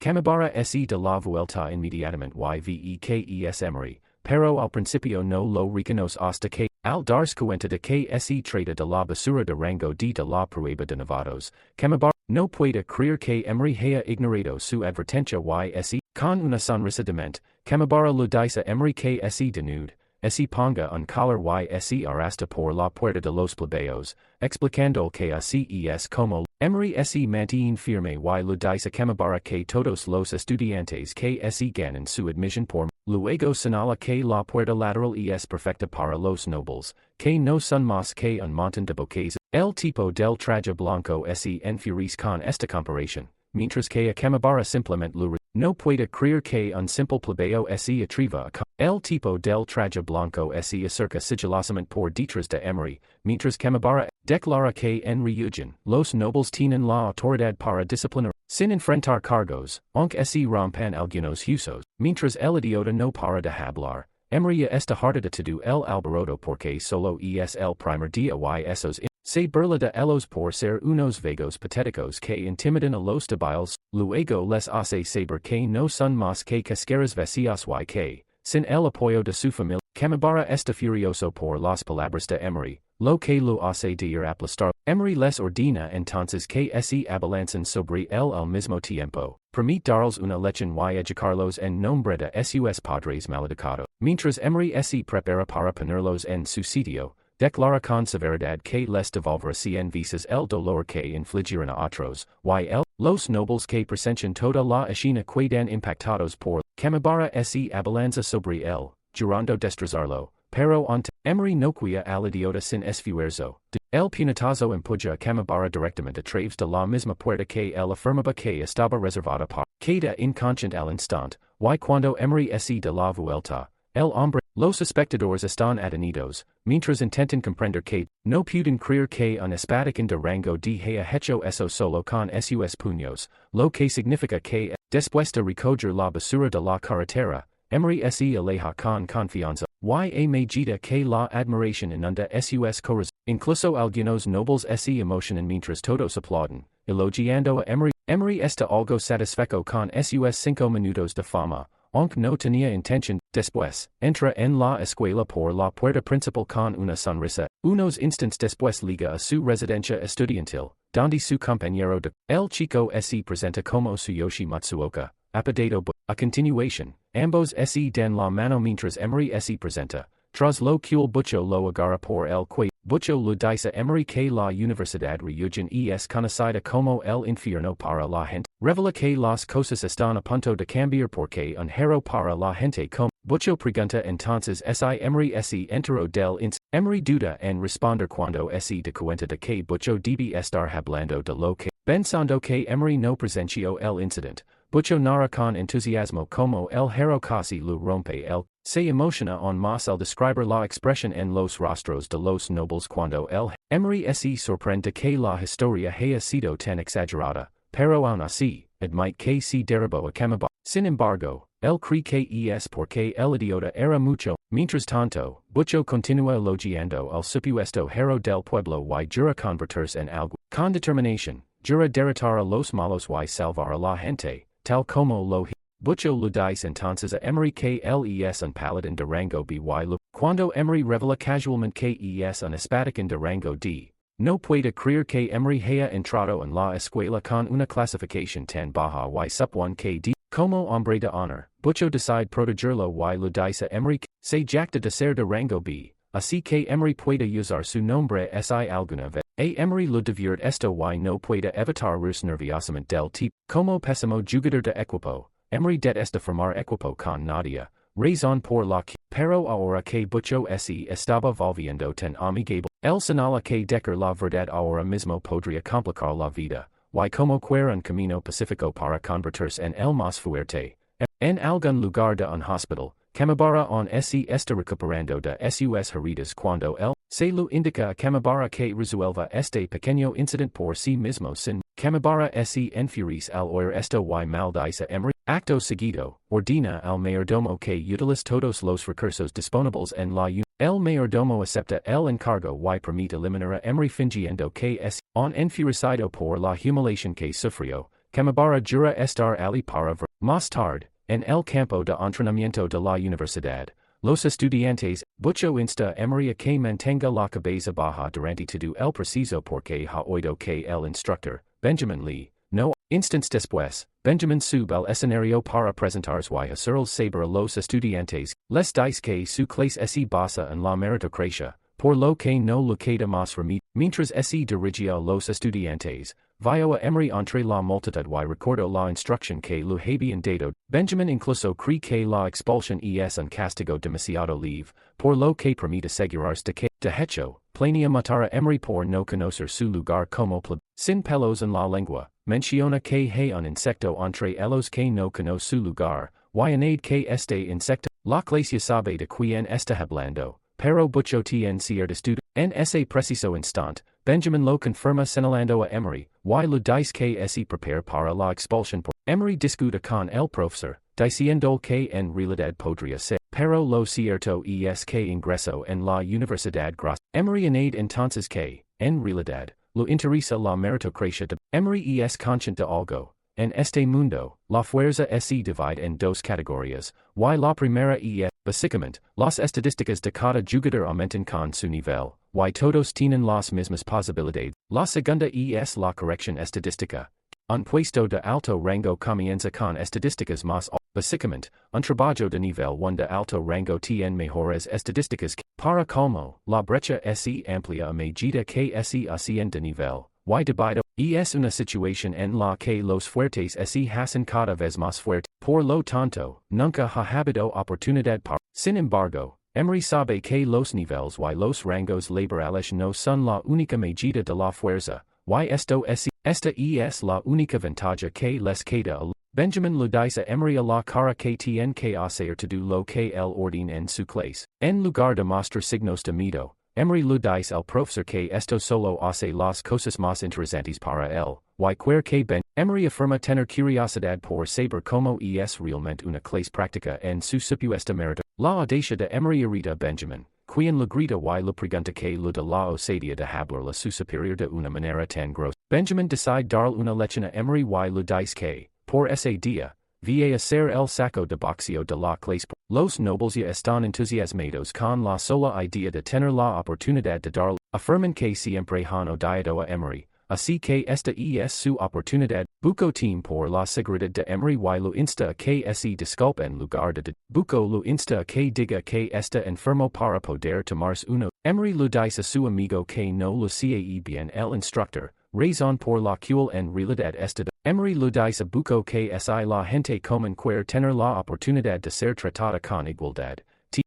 Camabara se de la vuelta inmediatamente y ve que es Emery, pero al principio no lo reconoce hasta que, al darse cuenta de que se trata de la basura de rango D de la prueba de novatos, Camabara no puede creer que Emery haya ignorado su advertencia y con una sonrisa demente, Camabara le dice a Emery que se denude, se ponga un collar y se arrastra por la puerta de los plebeos, explicando que así es como Emery se mantiene firme y le dice a Camabara que todos los estudiantes que se ganan su admisión por luego señala que la puerta lateral es perfecta para los nobles, que no son más que un montón de boques. El tipo del traje blanco se enfurece con esta comparación, mientras que a Camabara simplemente no puede creer que un simple plebeo se atreva a el tipo del traje blanco se acerca sigilosamente por detrás de Emery, mientras Camabara declara que en reunión los nobles tienen la autoridad para disciplinar, sin enfrentar cargos, aunque se rompan algunos usos, mientras el idiota no para de hablar. Emery está harta de todo el alboroto porque solo es el primer día y esos se burla de ellos por ser unos vagos patéticos que intimidan a los débiles, luego les hace saber que no son más que casqueras vacías y que, sin el apoyo de su familia, Camabara está furioso por las palabras de Emery, lo que lo hace de ir aplastar. Emery les ordena entonces que se abalancen sobre él al mismo tiempo, permite darles una lección y educarlos en nombre de sus padres maleducados. Mientras Emery se prepara para ponerlos en su sitio, declara con severidad que les devolverá cien veces el dolor que infligieron a otros, los nobles que presencian toda la escena quedan impactados por Camabara se abalanza sobre él, jurando destrozarlo, pero ante Emery no cuida al idiota sin esfuerzo. El puñetazo empuja a Camabara directamente a través de la misma puerta que él afirmaba que estaba reservada para. Queda inconsciente al instante, y cuando Emery se de la vuelta, el hombre, los espectadores están atenidos, mientras intentan comprender que, no pueden creer que un espadachín de rango D haya hecho eso solo con sus puños, lo que significa que, después de recoger la basura de la carretera, Emery se aleja con confianza, y medida que la admiración inunda sus corazones, incluso algunos nobles se emocionan mientras todos aplauden, elogiando a Emery. Emery está algo satisfecho con sus 5 minutos de fama, aunque no tenía intención. Después, entra en la escuela por la puerta principal con una sonrisa. Unos instantes después liga a su residencia estudiantil, donde su compañero de el chico se presenta como Tsuyoshi Matsuoka, apodado. A continuación, ambos se dan la mano mientras Emery se presenta. Tras lo cual Bucho lo agarra por el cuello. Bucho le dice a Emery que la Universidad Ryujin es conocida como el infierno para la gente. Revela que las cosas están a punto de cambiar porque un hero para la gente como. Bucho pregunta entonces si Emery se enteró del Emery duda en responder cuando se da cuenta de que Bucho debe estar hablando de lo que. Pensando que Emery no presenció el incidente, Bucho narra con entusiasmo como el hero casi lo rompe se emociona aún más al describir la expresión en los rostros de los nobles cuando Emery se sorprende que la historia haya sido tan exagerada, pero aún así, admite que se derribó a Camabara. Sin embargo, él cree que es porque el idiota era mucho. Mientras tanto, Bucho continúa elogiando al supuesto hero del pueblo y jura convertirse en algo. Con determinación, jura derrotar a los malos y salvar a la gente, tal como lo Bucho le dice entonces a Emery que él es un paladín de rango B y cuando Emery revela casualmente que es un espadachín de rango D, no puede creer que Emery haya entrado en la escuela con una clasificación tan baja y supone que D. Como hombre de honor, Bucho decide protegerlo y le dice a Emery que se jacta de ser de rango B, así que Emery puede usar su nombre si alguna vez. Emery le divierte esto y no puede evitar reírse nerviosamente del tipo. Como pésimo jugador de equipo, Emery detesta formar equipo con Nadia, razón por la que, pero ahora que Bucho se estaba volviendo tan amigable, El señala que decker la verdad ahora mismo podría complicar la vida, y como quiera un camino pacífico para convertirse en el más fuerte. En algún lugar de un hospital, Camabara on se está recuperando de sus heridas cuando él se lo indica a Camabara que resuelva este pequeño incidente por sí mismo sin Camabara se enfurece al oír esto y maldice a Emery. Acto seguido, ordena al mayordomo que utilice todos los recursos disponibles en la El mayordomo acepta el encargo y permite eliminar a Emery fingiendo que es on enfurecido por la humiliación que sufrió. Camabara jura estar ali para ver. Más tarde, en el campo de entrenamiento de la universidad, los estudiantes, Bucho insta a Emery a que mantenga la cabeza baja durante todo el preciso porque ha oído que el instructor, Benjamin Lee, no. Instants después, Benjamin sube al escenario para presentarse y hacer el saber a los estudiantes, les dice que su clase se basa en la meritocracia, por lo que no le queda más remedio. Mientras se dirigía a los estudiantes, vio a Emery entre la multitud y recordó la instrucción que le habían dado. Benjamin incluso cree que la expulsión es un castigo demasiado leve, por lo que permite asegurarse de que, de hecho, planea matar a Emery por no conocer su lugar como plebe. Sin pelos en la lengua, menciona que hay un insecto entre ellos que no conoce su lugar, y añade que este insecto, la clase sabe de quien está hablando, pero Bucho tiene cierta duda. En ese preciso instante, Benjamin lo confirma señalando a Emery, y le dice que se prepara para la expulsión por. Emery discute con el profesor, diciendo que en realidad podría ser, pero lo cierto es que ingresó en la universidad gracias. Emery añade entonces que, en realidad, lo interesa la meritocracia de. Emery es consciente de algo. En este mundo, la fuerza se divide en dos categorías, y la primera es, básicamente, las estadísticas de cada jugador aumentan con su nivel, y todos tienen las mismas posibilidades. La segunda es la corrección estadística. Un puesto de alto rango comienza con estadísticas más básicamente, un trabajo de nivel 1 de alto rango tiene mejores estadísticas que, para colmo, la brecha se amplía a medida que se asciende de nivel, y debido, es una situación en la que los fuertes se hacen cada vez más fuertes, por lo tanto, nunca ha habido oportunidad para. Sin embargo, Emery sabe que los niveles y los rangos laborales no son la única medida de la fuerza, y esta es la única ventaja que les queda a. Benjamin le dice a Emery a la cara que tiene que hacer todo lo que él ordena en su clase. En lugar de mostrar signos de miedo, Emery le dice al profesor que esto solo hace las cosas más interesantes para él, y quiere que Emery afirma tener curiosidad por saber cómo es realmente una clase práctica en su supuesta mérito. La audacia de Emery irrita a Benjamin, quien le grita y le pregunta que le da la osadía de hablarle a su superior de una manera tan grosa. Benjamin decide darle una lección a Emery y le dice que, por ese día, va a hacer el saco de boxeo de la clase. Los nobles ya están entusiasmados con la sola idea de tener la oportunidad de darle. Afirman que siempre han odiado a Emery, así que esta es su oportunidad. Buco teme por la seguridad de Emery y lo insta a que se disculpe en lugar de. Buco lo insta a que diga que está enfermo para poder tomarse uno. Emery le dice a su amigo que no lo sabe bien el instructor, razón por la cual en realidad está. Emery le dice a Buco que es la gente común quiere tener la oportunidad de ser tratada con igualdad.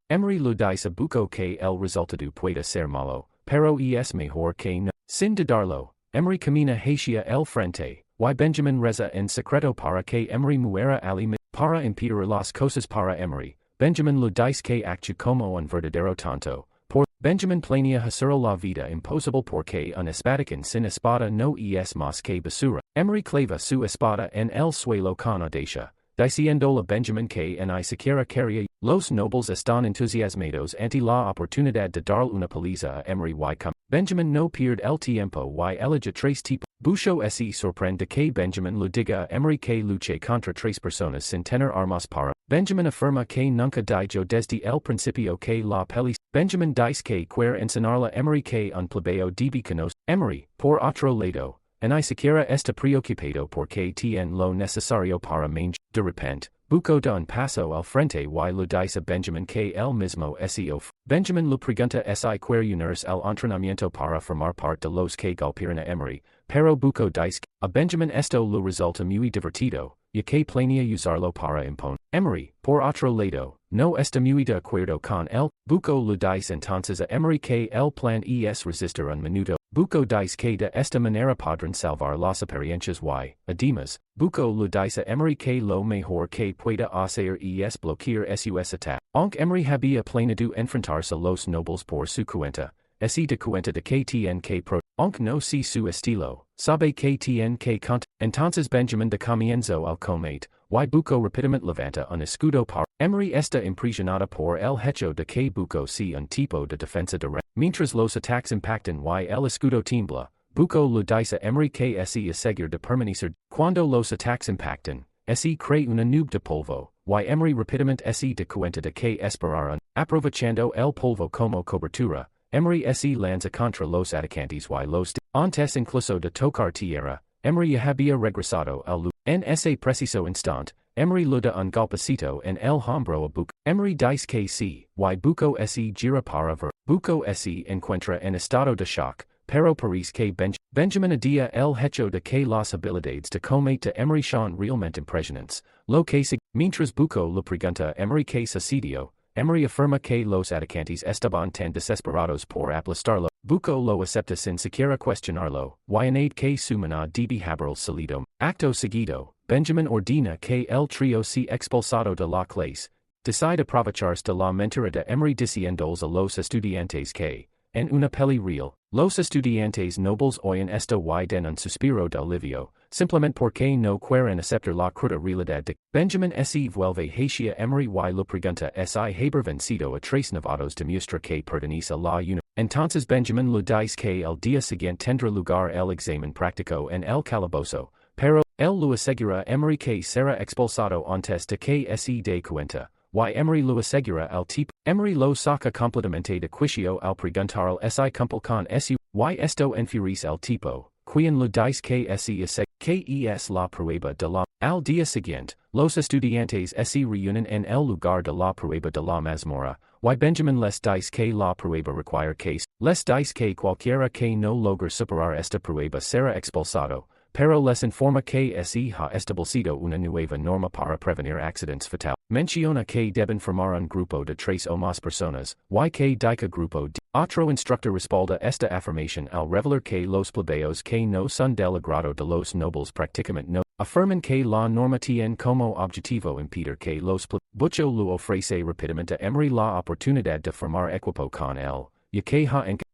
Emery le dice a Buco que el resultado puede ser malo, pero es mejor que no. Sin dudarlo, Emery camina hacia el frente, y Benjamin reza en secreto para que Emery muera ali. Para impedir las cosas para Emery, Benjamin le dice que actúe como un verdadero tonto. Por Benjamin planea hacer la vida imposible porque un espadachín sin espada no es más que basura. Emery clava su espada en el suelo con audacia, diciendo a Benjamin que ni siquiera quería. Los nobles están entusiasmados ante la oportunidad de darle una paliza a Emery y Benjamin no pierde el tiempo y elige tres tipos. Bucho se sorprende que Benjamin le diga a Emery que luche contra tres personas sin tener armas para. Benjamin afirma que nunca dijo desde el principio que la peli. Benjamin dice que quiere enseñarle a Emery que un plebeo debe conocer. Emery, por otro lado, ni siquiera está preocupado porque tiene lo necesario para manger. De repente, Buco da un paso al frente y le dice a Benjamin que él mismo se Benjamin le pregunta si quiere unirse al entrenamiento para formar parte de los que golpearon a Emery, pero Buco dice que a Benjamin esto le resulta muy divertido, y que planea usarlo para imponer. Emery, por otro lado, no está muy de acuerdo con él. Buco lo dice entonces a Emery que el plan es resistir un minuto. Buco dice que de esta manera podrán salvar las apariencias y, además, Buco lo dice a Emery que lo mejor que pueda hacer es bloquear sus ataques. Aunque Emery había planeado enfrentarse a los nobles por su cuenta, de cuenta de que tiene que aunque no si su estilo, sabe que tiene que entonces Benjamin de comienzo al combate, y Buco rápidamente levanta un escudo para. Emery está impresionada por el hecho de que Buco sea un tipo de defensa directa. Mientras los ataques impactan y el escudo tiembla, Buco lo dice a Emery que es seguro de permanecer. Cuando los ataques impactan, crea una nube de polvo, y Emery rápidamente de cuenta de que esperaran, aprovechando el polvo como cobertura. Emery lanza contra los atacantes y los antes incluso de tocar tierra. Emery había regresado al lugar. En ese preciso instante, Emery le da un golpecito en el hombro a Buco. Emery dice que sí, y Buco gira para ver. Buco encuentra en estado de shock, pero parece que Benjamin adia el hecho de que las habilidades de combate de Emery son realmente impresionantes, lo que mientras Buco le pregunta a Emery que sucedió. Emery afirma que los atacantes estaban tan desesperados por aplastarlo. Buco lo acepta sin siquiera cuestionarlo, y añade que su maná debe haber salido. Acto seguido, Benjamin ordena que el trío sea expulsado de la clase. Decide aprovecharse de la mentira de Emery diciéndoles a los estudiantes que, en una peli real, los estudiantes nobles oyen esto y den un suspiro de alivio, simplemente porque no quieren aceptar la cruda realidad de Benjamin vuelve hacia Emery y le pregunta si haber vencido a tres novatos demuestra que pertenece a la una. Entonces Benjamin le dice que el día siguiente tendrá lugar el examen práctico en el calabozo, pero él le asegura a Emery que será expulsado antes de que de cuenta. Y Emery lo asegura al tipo. Emery lo saca completamente de quicio al preguntar al cumple con su. Y esto enfurece al tipo, quien le dice que es la prueba de la. Al día siguiente, los estudiantes reúnen en el lugar de la prueba de la mazmorra, y Benjamin les dice que la prueba requiere que les dice que cualquiera que no logre superar esta prueba será expulsado. Pero les informa que ha establecido una nueva norma para prevenir accidentes fatales. Menciona que deben formar un grupo de 3 o más personas, y que dicha grupo de. Otro instructor respalda esta afirmación al revelar que los plebeyos que no son del agrado de los nobles prácticamente no. Afirman que la norma tiene como objetivo impedir que los Buco lo ofrece rápidamente a Emery la oportunidad de formar equipo con él. Y que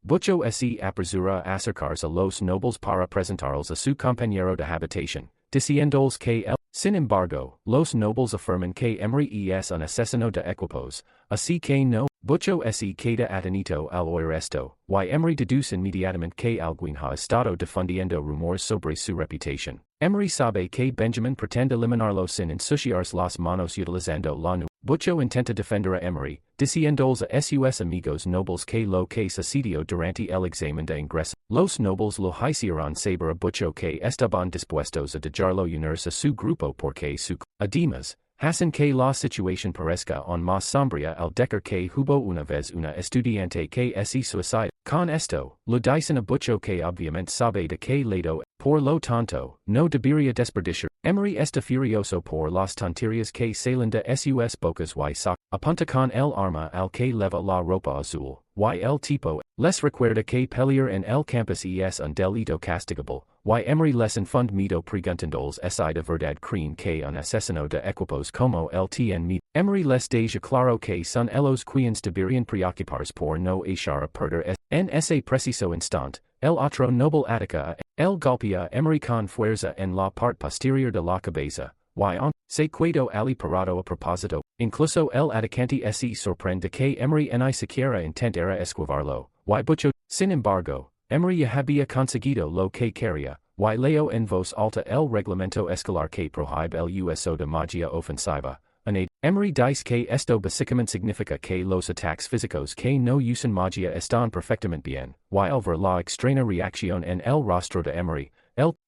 Buco apresura a acercarse a los nobles para presentarles a su compañero de habitación, diciéndoles que sin embargo, los nobles afirman que Emery es un asesino de equipos, así que no. Buco queda atenito al oír esto, y Emery deduce inmediatamente que alguien ha estado difundiendo rumores sobre su reputación. Emery sabe que Benjamin pretende eliminarlo sin ensuciarse las manos utilizando la nube. Buco intenta defender a Emery, diciéndoles a sus amigos nobles que lo que sucedió durante el examen de ingreso. Los nobles lo hicieron saber a Buco que estaban dispuestos a dejarlo unirse a su grupo porque su. Además, hacen que la situación parezca aún más sombría al decir que hubo una vez una estudiante que suicida. Con esto, lo dicen a Buco que obviamente sabe de que lado, por lo tanto, no debería desperdiciar. Emery está furioso por las tonterías que salen de sus bocas y apunta con el arma al que leva la ropa azul, y el tipo les recuerda que pelear en el campus es un delito castigable, y Emery les infund miedo preguntándoles si de verdad creen que un asesino de equipos como el tiene miedo. Emery les deja claro que son ellos quienes deberían preocuparse por no echar a perder en ese preciso instante. El otro noble ataca el golpea Emery con fuerza en la parte posterior de la cabeza, y se quedó ali parado a propósito. Incluso el atacante sorprende que Emery ni siquiera intentara esquivarlo, y Buco. Sin embargo, Emery ya había conseguido lo que quería, y leo en voz alta el reglamento escolar que prohíbe el uso de magia ofensiva. Emery dice que esto básicamente significa que los ataques físicos que no usan magia están perfectamente bien, y al ver la extraña reacción en el rostro de Emery,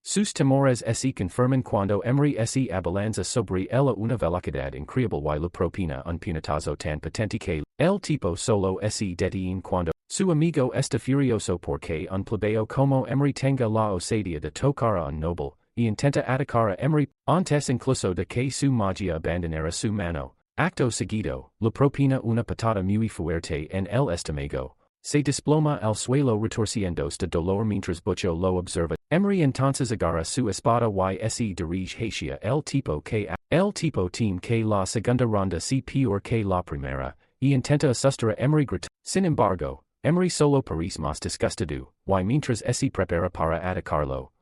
sus temores confirman cuando Emery abalanza sobre ella una velocidad increíble y le propina un puñetazo tan potente que el tipo solo detiene cuando su amigo está furioso porque un plebeyo como Emery tenga la osadía de tocar a un noble, y intenta atacar a Emery, antes incluso de que su magia abandonara su mano. Acto seguido, le propina una patada muy fuerte en el estómago. Se desploma al suelo retorciéndose de dolor mientras Butcho lo observa. Emery entonces agarra su espada y se dirige hacia el tipo team que la segunda ronda si peor que la primera, y intenta asustar a Emery grita. Sin embargo, Emery solo parece más disgustado, y mientras se prepara para atacarlo,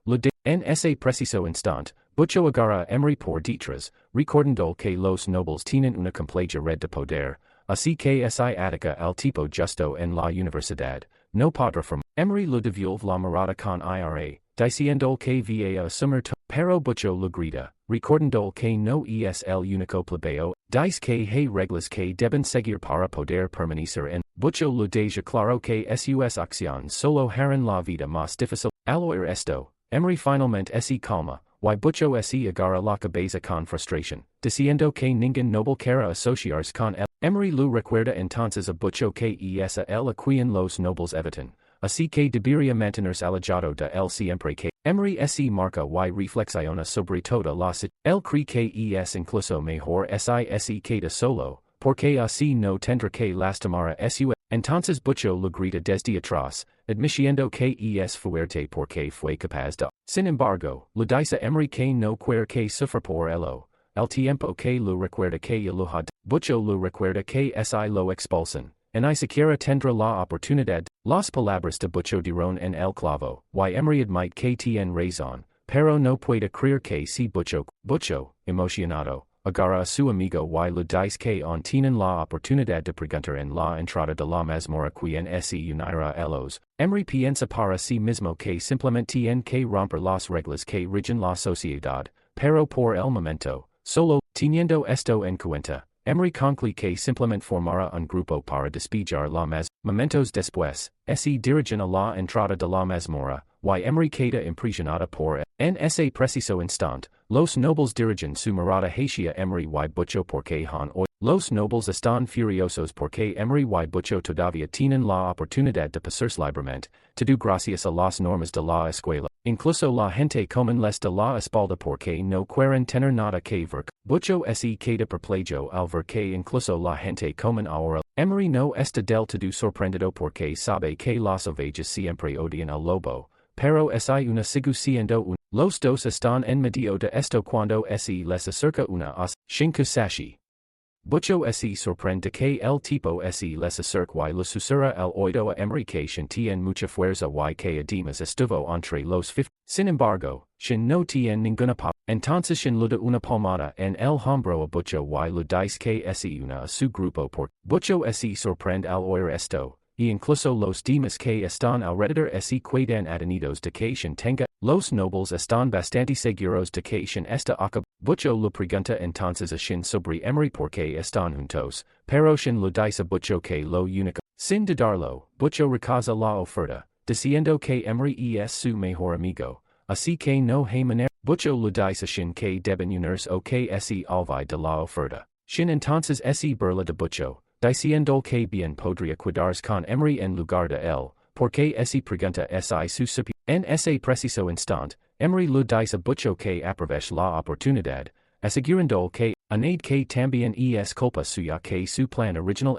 en ese preciso instante, Butcho agarra a Emery por detrás, recordando que los nobles tienen una compleja red de poder, así que si ataca al tipo justo en la universidad, no podrá formar. Emery le devuelve la mirada con ira, diciendo que va a asumir todo, pero Butcho le grita, recordando que no es el único plebeo, dice que hay reglas que deben seguir para poder permanecer en. Butcho le deja claro que sus acciones solo harán la vida más difícil. Al oír esto, Emery finalmente se calma, y Butcho se agarra la cabeza con frustración, diciendo que ningún noble quiera asociarse con él. Emery le recuerda entonces a Butcho que es a él a quien los nobles evitan, así que debería mantenerse alejado de él siempre que. Emery se marca y reflexiona sobre toda la situación. Él cree que es incluso mejor si se queda solo, porque así no tendrá que lastimar a su. Entonces Butcho le grita desde atrás, admitiendo que es fuerte porque fue capaz de. Sin embargo, le dice a Emery que no quiere que sufra por ello, el tiempo que le recuerda que lo ha. Butcho le recuerda que si lo expulsan, ni siquiera tendrá la oportunidad. Las palabras de Butcho dieron en el clavo, y Emery admite que tiene razón, pero no puede creer que si Butcho, emocionado, agarra a su amigo y le dice que aún tienen la oportunidad de preguntar en la entrada de la mazmorra quien se unirá a ellos. Emery piensa para sí mismo que simplemente tiene que romper las reglas que rigen la sociedad, pero por el momento, solo, teniendo esto en cuenta, Emery concluye que simplemente formará un grupo para despejar la mazmorra. Momentos después, se dirigen a la entrada de la mazmorra, y Emery queda impresionada por él. En ese preciso instante, los nobles dirigen su mirada hacia Emery y Butcho porque han oído. Los nobles están furiosos porque Emery y Butcho todavía tienen la oportunidad de pasarse libremente, todo gracias a las normas de la escuela. Incluso la gente común les da la espalda porque no quieren tener nada que ver. Butcho se queda perplejo al ver que incluso la gente común ahora. Emery no está del todo sorprendido porque sabe que las ovejas siempre odian al lobo, pero es una sigue siendo un. Los dos están en medio de esto cuando se les acerca una Shinkusashi. Butcho se sorprende que el tipo se les acerca y le susurra al oído a Emery que Shin tiene mucha fuerza y que además estuvo entre los 50. Sin embargo, Shin no tiene ninguna palabra. Entonces Shin le da una palmada en el hombro a Butcho y le dice que se una a su grupo por. Butcho se sorprende al oír esto, y incluso los demás que están alrededor se quedan adheridos de que Shin tenga. Los nobles están bastante seguros de que Shin está acá. Butcho le pregunta entonces a Shin sobre Emery porque están juntos, pero Shin le dice a Butcho que lo único. Sin dudarlo, Butcho rechaza la oferta, diciendo que Emery es su mejor amigo, así que no hay manera. Butcho le dice a Shin que deben unirse o que se olvide de la oferta. Shin entonces se burla de Butcho, diciendo que bien podría quedarse con Emery en lugar de él, porque se pregunta si su superior. En ese preciso instante, Emery le dice a Butcho que aproveche la oportunidad, asegurando que, añade que también es culpa suya que su plan original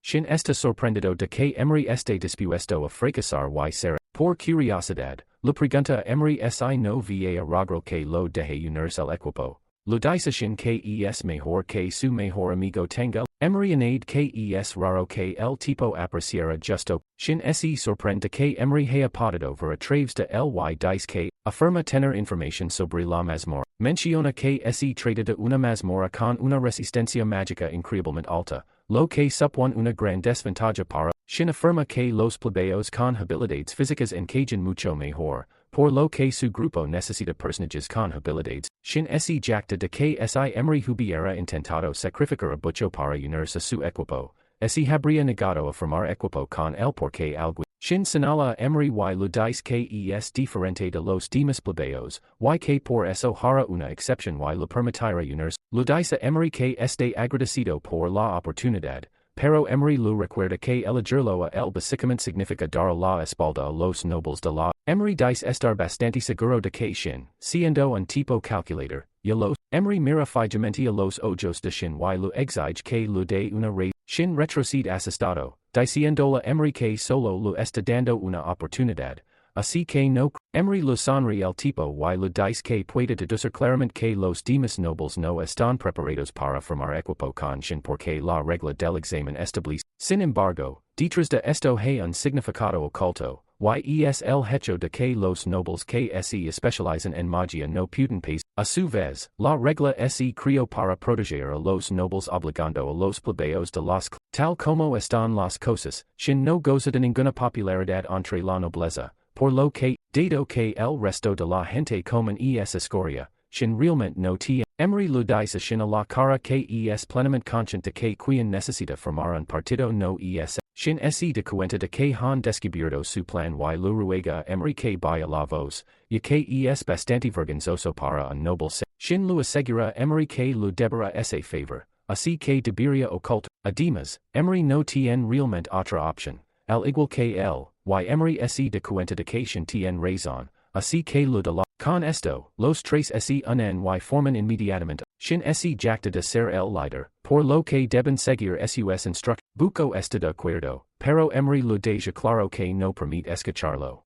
Shin está sorprendido de que Emery esté dispuesto a fracasar y será. Por curiosidad, le pregunta a Emery si no va a rogro que lo deje unirse al equipo. Le dice a Shin que es mejor que su mejor amigo tenga. Emery añade que es raro que el tipo apreciara justo. Shin se sorprende que Emery haya podido ver a través de él y dice que afirma tener información sobre la mazmorra. Menciona que se trata de una mazmorra con una resistencia mágica increíblemente alta, lo que supone una gran desventaja para. Shin afirma que los plebeos con habilidades físicas encajan mucho mejor, por lo que su grupo necesita personajes con habilidades. Shin se jacta de que si Emery hubiera intentado sacrificar a Butcho para unirse a su equipo, se habría negado a formar equipo con él porque algo. Shin señala a Emery y le dice que es diferente de los demás plebeos, y que por eso hará una excepción y le permitirá unirse. Le dice a Emery que esté agradecido por la oportunidad, pero emery lu recuerda que elegirlo a el básicamente significa dar la espalda a los nobles de la. Emery dice estar bastante seguro de que Shin, siendo un tipo calculator, y los. Emery mira fijamente a los ojos de Shin y lu exige que lu de una red. Shin retrocede asustado, diciéndole Emery que solo lu está dando una oportunidad. Así que no. Emery lu sonríe el tipo y lu dice que puede deducir claramente que los demás nobles no están preparados para formar equipo con Shin porque la regla del examen establece. Sin embargo, detrás de esto hay un significado oculto, y es el hecho de que los nobles que se especializan en magia no pueden pasar. A su vez, la regla se creó para proteger a los nobles obligando a los plebeyos de las tal como están las cosas. Shin no goza de ninguna popularidad entre la nobleza. Por lo que, dado que el resto de la gente común es escoria, Shin realmente no tiene. Emery lu dice a Shin a la cara que es plenamente consciente que quien necesita formar un partido no es. Shin se da cuenta de que han descubierto su plan y lu ruega a Emery que vaya la voz, y que es bastante vergonzoso para un noble se. Shin lu asegura a Emery que lu deberá ese favor, así que debería ocultar. Además, Emery no tiene realmente otra opción, al igual que él. Y Emery se da cuenta de que Shin tiene razón, así que lu de la. Con esto, los tres se unen y forman inmediatamente. Shin se jacta de ser el líder, por lo que deben seguir sus instrucciones. Buco está de acuerdo, pero Emery lu deja claro que no permite escucharlo.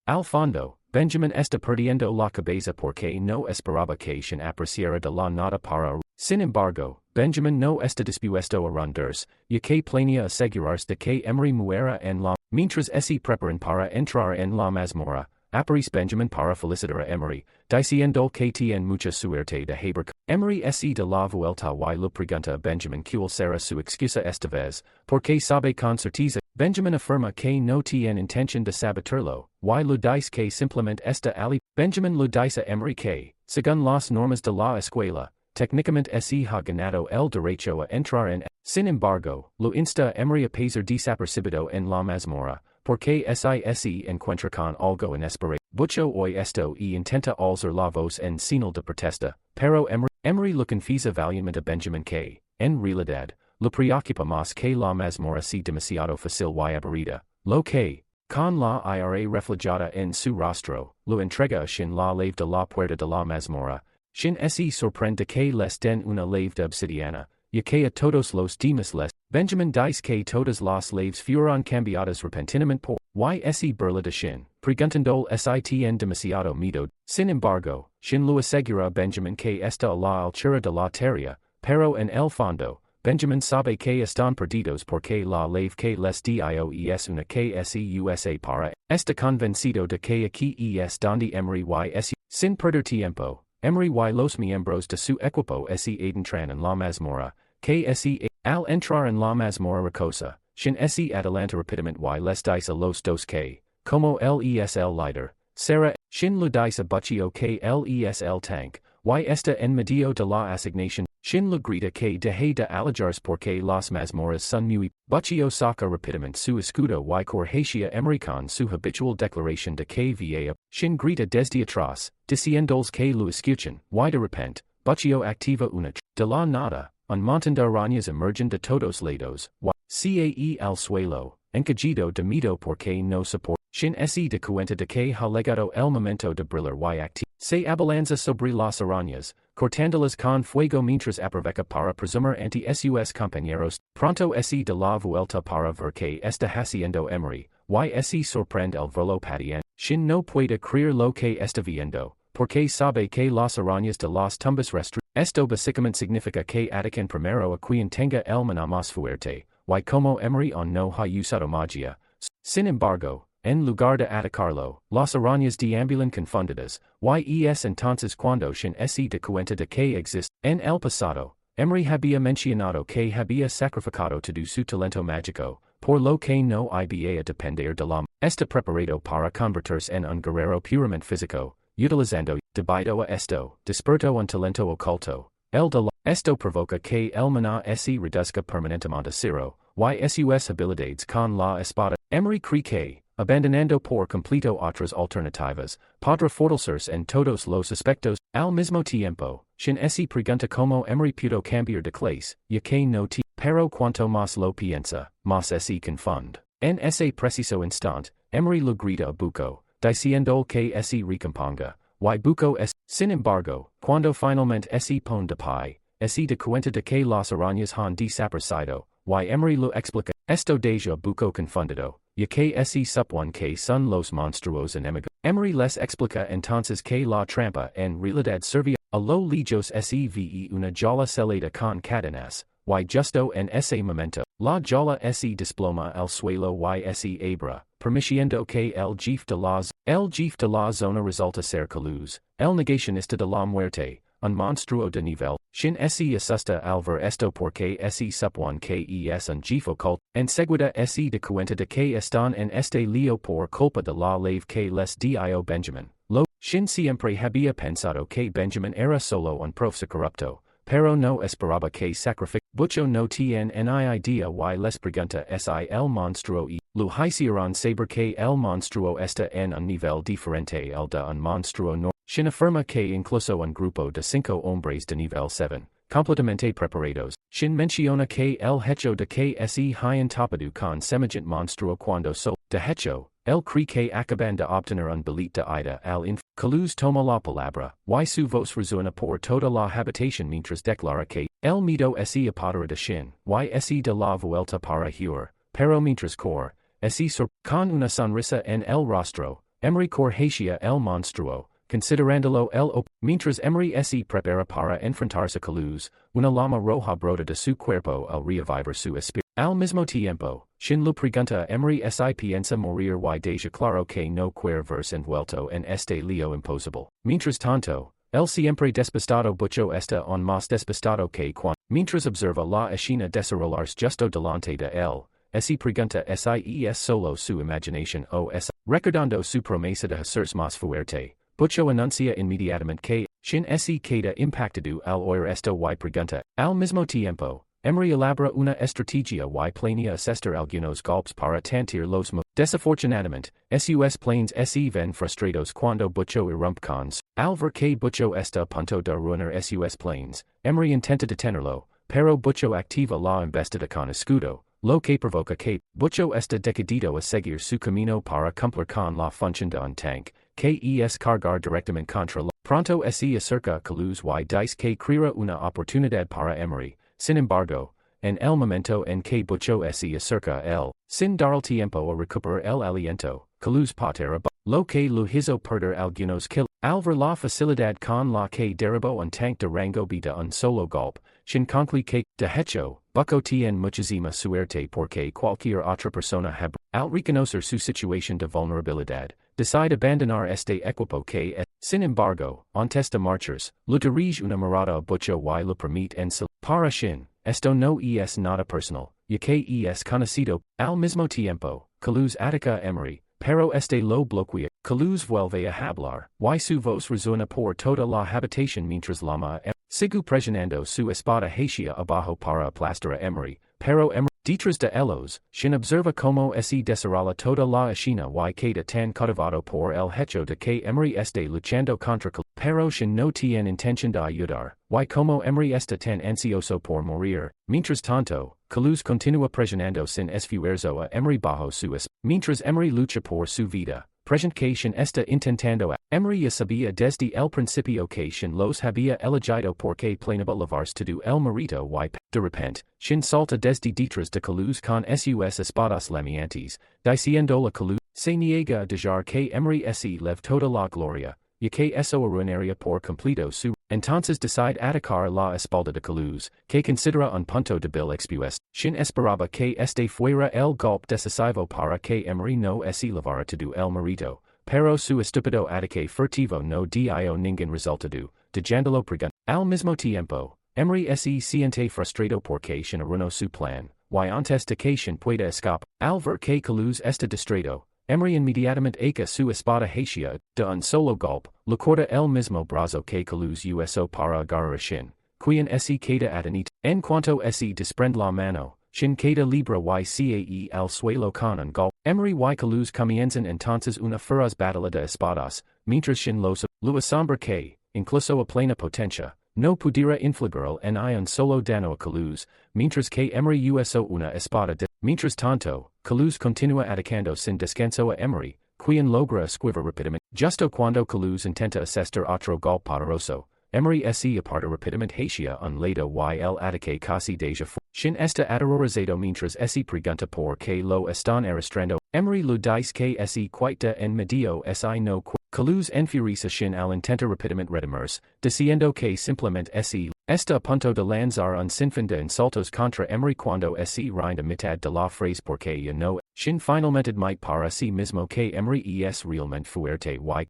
Al fondo, Benjamin está perdiendo la cabeza porque no esperaba que Shin apreciara de la nada para. Sin embargo, Benjamin no está dispuesto a rendirse, y que planea asegurarse de que Emery muera en la. Mientras se preparan para entrar en la mazmorra, aparece Benjamin para felicitar a Emery, diciendo que tiene mucha suerte de haber. Emery se da la vuelta y le pregunta a Benjamin cuál será su excusa esta vez, porque sabe con certeza. Benjamin afirma que no tiene intención de sabotearlo, y le dice que simplemente está ali. Benjamin le dice a Emery que, según las normas de la escuela, técnicamente se ha ganado el derecho a entrar en. Sin embargo, lo insta a Emery a pasar desapercibido en la mazmorra, porque se encuentra con algo inesperado. Bucho hoy esto y intenta alzar la voz en señal de protesta, pero Emery lo confiesa valientemente a Benjamin que, en realidad, le preocupa más que la mazmorra sea demasiado fácil y aburrida, lo que, con la ira reflejada en su rostro, lo entrega a Shin la llave de la puerta de la mazmorra. Shin se sorprende que les den una llave de obsidiana, y que a todos los demás les. Benjamin dice que todas las llaves fueron cambiadas repentinamente por se burla de Shin, preguntando si tiene demasiado miedo. Sin embargo, Shin lo asegura a Benjamin que está a la altura de la tierra, pero en el fondo, Benjamin sabe que están perdidos porque la llave que les dio es una que se usa para. Está convencido de que aquí es donde Emery y sin perder tiempo. Emery y los miembros de su equipo se adentran en la mazmorra, que al entrar en la mazmorra rocosa, Shin se adelanta rápidamente y les dice a los dos que, como él es el líder, Sarah. Shin le dice a Buchio que él es el tank, y está en medio de la asignación. Shin le grita que deje de alejarse porque las mazmorras son muy. Buchio saca rápidamente su escudo y corrige a Emery con su habitual declaración de que va. Shin grita desde atrás, diciéndoles que lo escuchan, y de repente, Buchio activa una de la nada. Un montón de arañas emergen de todos lados, cae al suelo, encajido de miedo porque no soporta. Shin se da cuenta de que ha llegado el momento de brillar y activar. Se abalanza sobre las arañas, cortándolas con fuego mientras aprovecha para presumir ante sus compañeros. Pronto se da la vuelta para ver que está haciendo Emery, y se sorprende al verlo pateando. Shin no puede creer lo que está viendo, porque sabe que las arañas de las tumbas restringen. Esto básicamente significa que atacan primero a quien tenga el maná más fuerte, y como Emery no ha usado magia. Sin embargo, en lugar de atacarlo, las arañas deambulan confundidas, y es entonces cuando Shin se da cuenta de que existe. En el pasado, Emery había mencionado que había sacrificado todo su talento mágico, por lo que no iba a depender de la. Está preparado para convertirse en un guerrero puramente físico. Utilizando, debido a esto, despertó un talento oculto. El de la. Esto provoca que el maná se reduzca permanentemente a cero, y sus habilidades con la espada. Emery cree que, abandonando por completo otras alternativas, podrá fortalecerse en todos los aspectos. Al mismo tiempo, shin esse pregunta como emery pudo cambiar de clase, ya que no te, pero cuanto más lo piensa, más esse confund. En ese preciso instant, emery lo grita a buco, diciendo que esse recomponga, y buco es, sin embargo, cuando finalmente esse pone de pie, esse de cuenta de que las arañas han desaparecido, y emery lo explica, esto deja buco confundido, ya que esse supone que son los monstruos enemigos. Emery les explica entonces que la trampa en realidad servía a lo lejos sve una jala celada con cadenas, y justo en ese momento, la jala se desploma al suelo y se abra, permitiendo que el jefe de la zona resulta ser Caluz, el negacionista de la muerte, un monstruo de nivel, shin se asusta al ver esto porque se supone que es un jefe oculto, enseguida se de cuenta de que están en este lío por culpa de la ley que les dio Benjamin. Shin siempre había pensado que Benjamin era solo un profesor corrupto, pero no esperaba que sacrifique. Bucho no tiene ni idea y les pregunta si el monstruo y lo hicieron saber que el monstruo está en un nivel diferente al de un monstruo normal. Shin afirma que incluso un grupo de 5 hombres de nivel 7, completamente preparados. Shin menciona que el hecho de que se hayan topado con semejante monstruo cuando de hecho, el cree que acaban de obtener un billet de ida al Caluz toma la palabra, y su voz resuena por toda la habitación mientras declara que el miedo se apodera de Shin, y se de la vuelta para huir, pero mientras corre, se con una sonrisa en el rostro, Emery corre el monstruo, considerándolo mientras Emery se prepara para enfrentarse a Caluz, una llama roja brota de su cuerpo al revivir su espíritu. Al mismo tiempo, Shin lo pregunta a Emery si piensa morir y deja claro que no quiere verse envuelto en este lío imposible. Mientras tanto, el siempre despistado Bucho está aún más despistado que cuando, mientras observa la escena desarrollarse justo delante de él, se pregunta si es solo su imaginación o es, recordando su promesa de hacerse más fuerte. Bucho anuncia inmediatamente que Shin se queda impactado al oír esto y pregunta, al mismo tiempo, Emery elabora una estrategia y planea asestar algunos golpes para tantir los desafortunadamente, sus planes se ven frustrados cuando Bucho irrumpe cons. Al ver que Bucho está a punto de ruinar sus planes, Emery intenta detenerlo, pero Bucho activa la embestida con escudo, lo que provoca que Bucho está decidido a seguir su camino para cumplir con la función de un tanque, que es cargar directamente contra la. Pronto se acerca a Caluz y dice que crea una oportunidad para Emery. Sin embargo, en el momento en que Bucho se acerca a él, sin dar el tiempo a recuperar el aliento, Caluz patera lo que lo hizo perder algunos kills. Al ver la facilidad con la que derribó un tanque de rango B de un solo golpe, Shin concluye que, de hecho, Bucho tiene muchísima suerte porque cualquier otra persona al reconocer su situación de vulnerabilidad, decide abandonar este equipo que es. Sin embargo, antes de marcharse, lo dirige una mirada a Bucho y lo permite en para Shin, esto no es nada personal, ya que es conocido. Al mismo tiempo, Caluz ataca a Emery, pero este lo bloquea. Caluz vuelve a hablar, y su voz resuena por toda la habitación mientras llama a sigue presionando su espada hacia abajo para aplastar a Emery, pero Emery, detrás de ellos, Shin observa como se desarrolla toda la escena y queda tan cautivado por el hecho de que Emery esté luchando contra Caluz, pero Shin no tiene intención de ayudar, y como Emery está tan ansioso por morir. Mientras tanto, Caluz continúa presionando sin esfuerzo a Emery bajo su mientras Emery lucha por su vida. Present que Shin está intentando a Emery ya sabía desde el principio que Shin los había elegido porque planeaba lavarse todo el mérito y de repente, Shin salta desde detrás de Caluz con sus espadas llameantes, diciendo a Caluz, se niega a dejar que Emery se leve toda la gloria, y que eso arruinaría por completo su. Entonces decide atacar la espalda de Caluz, que considera un punto débil expuesto. Shin esperaba que este fuera el golpe decisivo para que Emery no se levara todo el mérito, pero su estúpido ataque furtivo no dio ningún resultado, dejándolo preguntar. Al mismo tiempo, Emery se siente frustrado porque Shin arruinó su plan, y antes de que Shin pueda escapar, al ver que Caluz está distraído, Emery inmediatamente echa su espada hacia, de un solo golpe, le corta el mismo brazo que Caluz usó para agarrar a Shin, quien se queda atonito. En cuanto se desprende la mano, Shin queda libre y cae al suelo con un golpe. Emery y Caluz comienzan entonces una feroz batalla de espadas, mientras Shin lo asombra que, incluso a plena potencia, No pudira infligurl ni un solo dano a caluz, mientras que emery uso una espada de. Mientras tanto, caluz continua atacando sin descanso a emery, quien logra esquivar rapidamente. Justo cuando caluz intenta asestar otro golpe poderoso, emery se aparta rapidamente hacia un lado y el ataque casi deja Shin está aterrorizado mientras se pregunta por que lo están arrastrando. Emery lo dice que se quita en medio si no Caluz enfurece Shin al intenta rapidamente redimirse, diciendo que simplemente se está a punto de lanzar un sinfín de insultos contra Emery cuando se rinde a mitad de la frase porque ya no. Shin finalmente admite para sí mismo que Emery es realmente fuerte y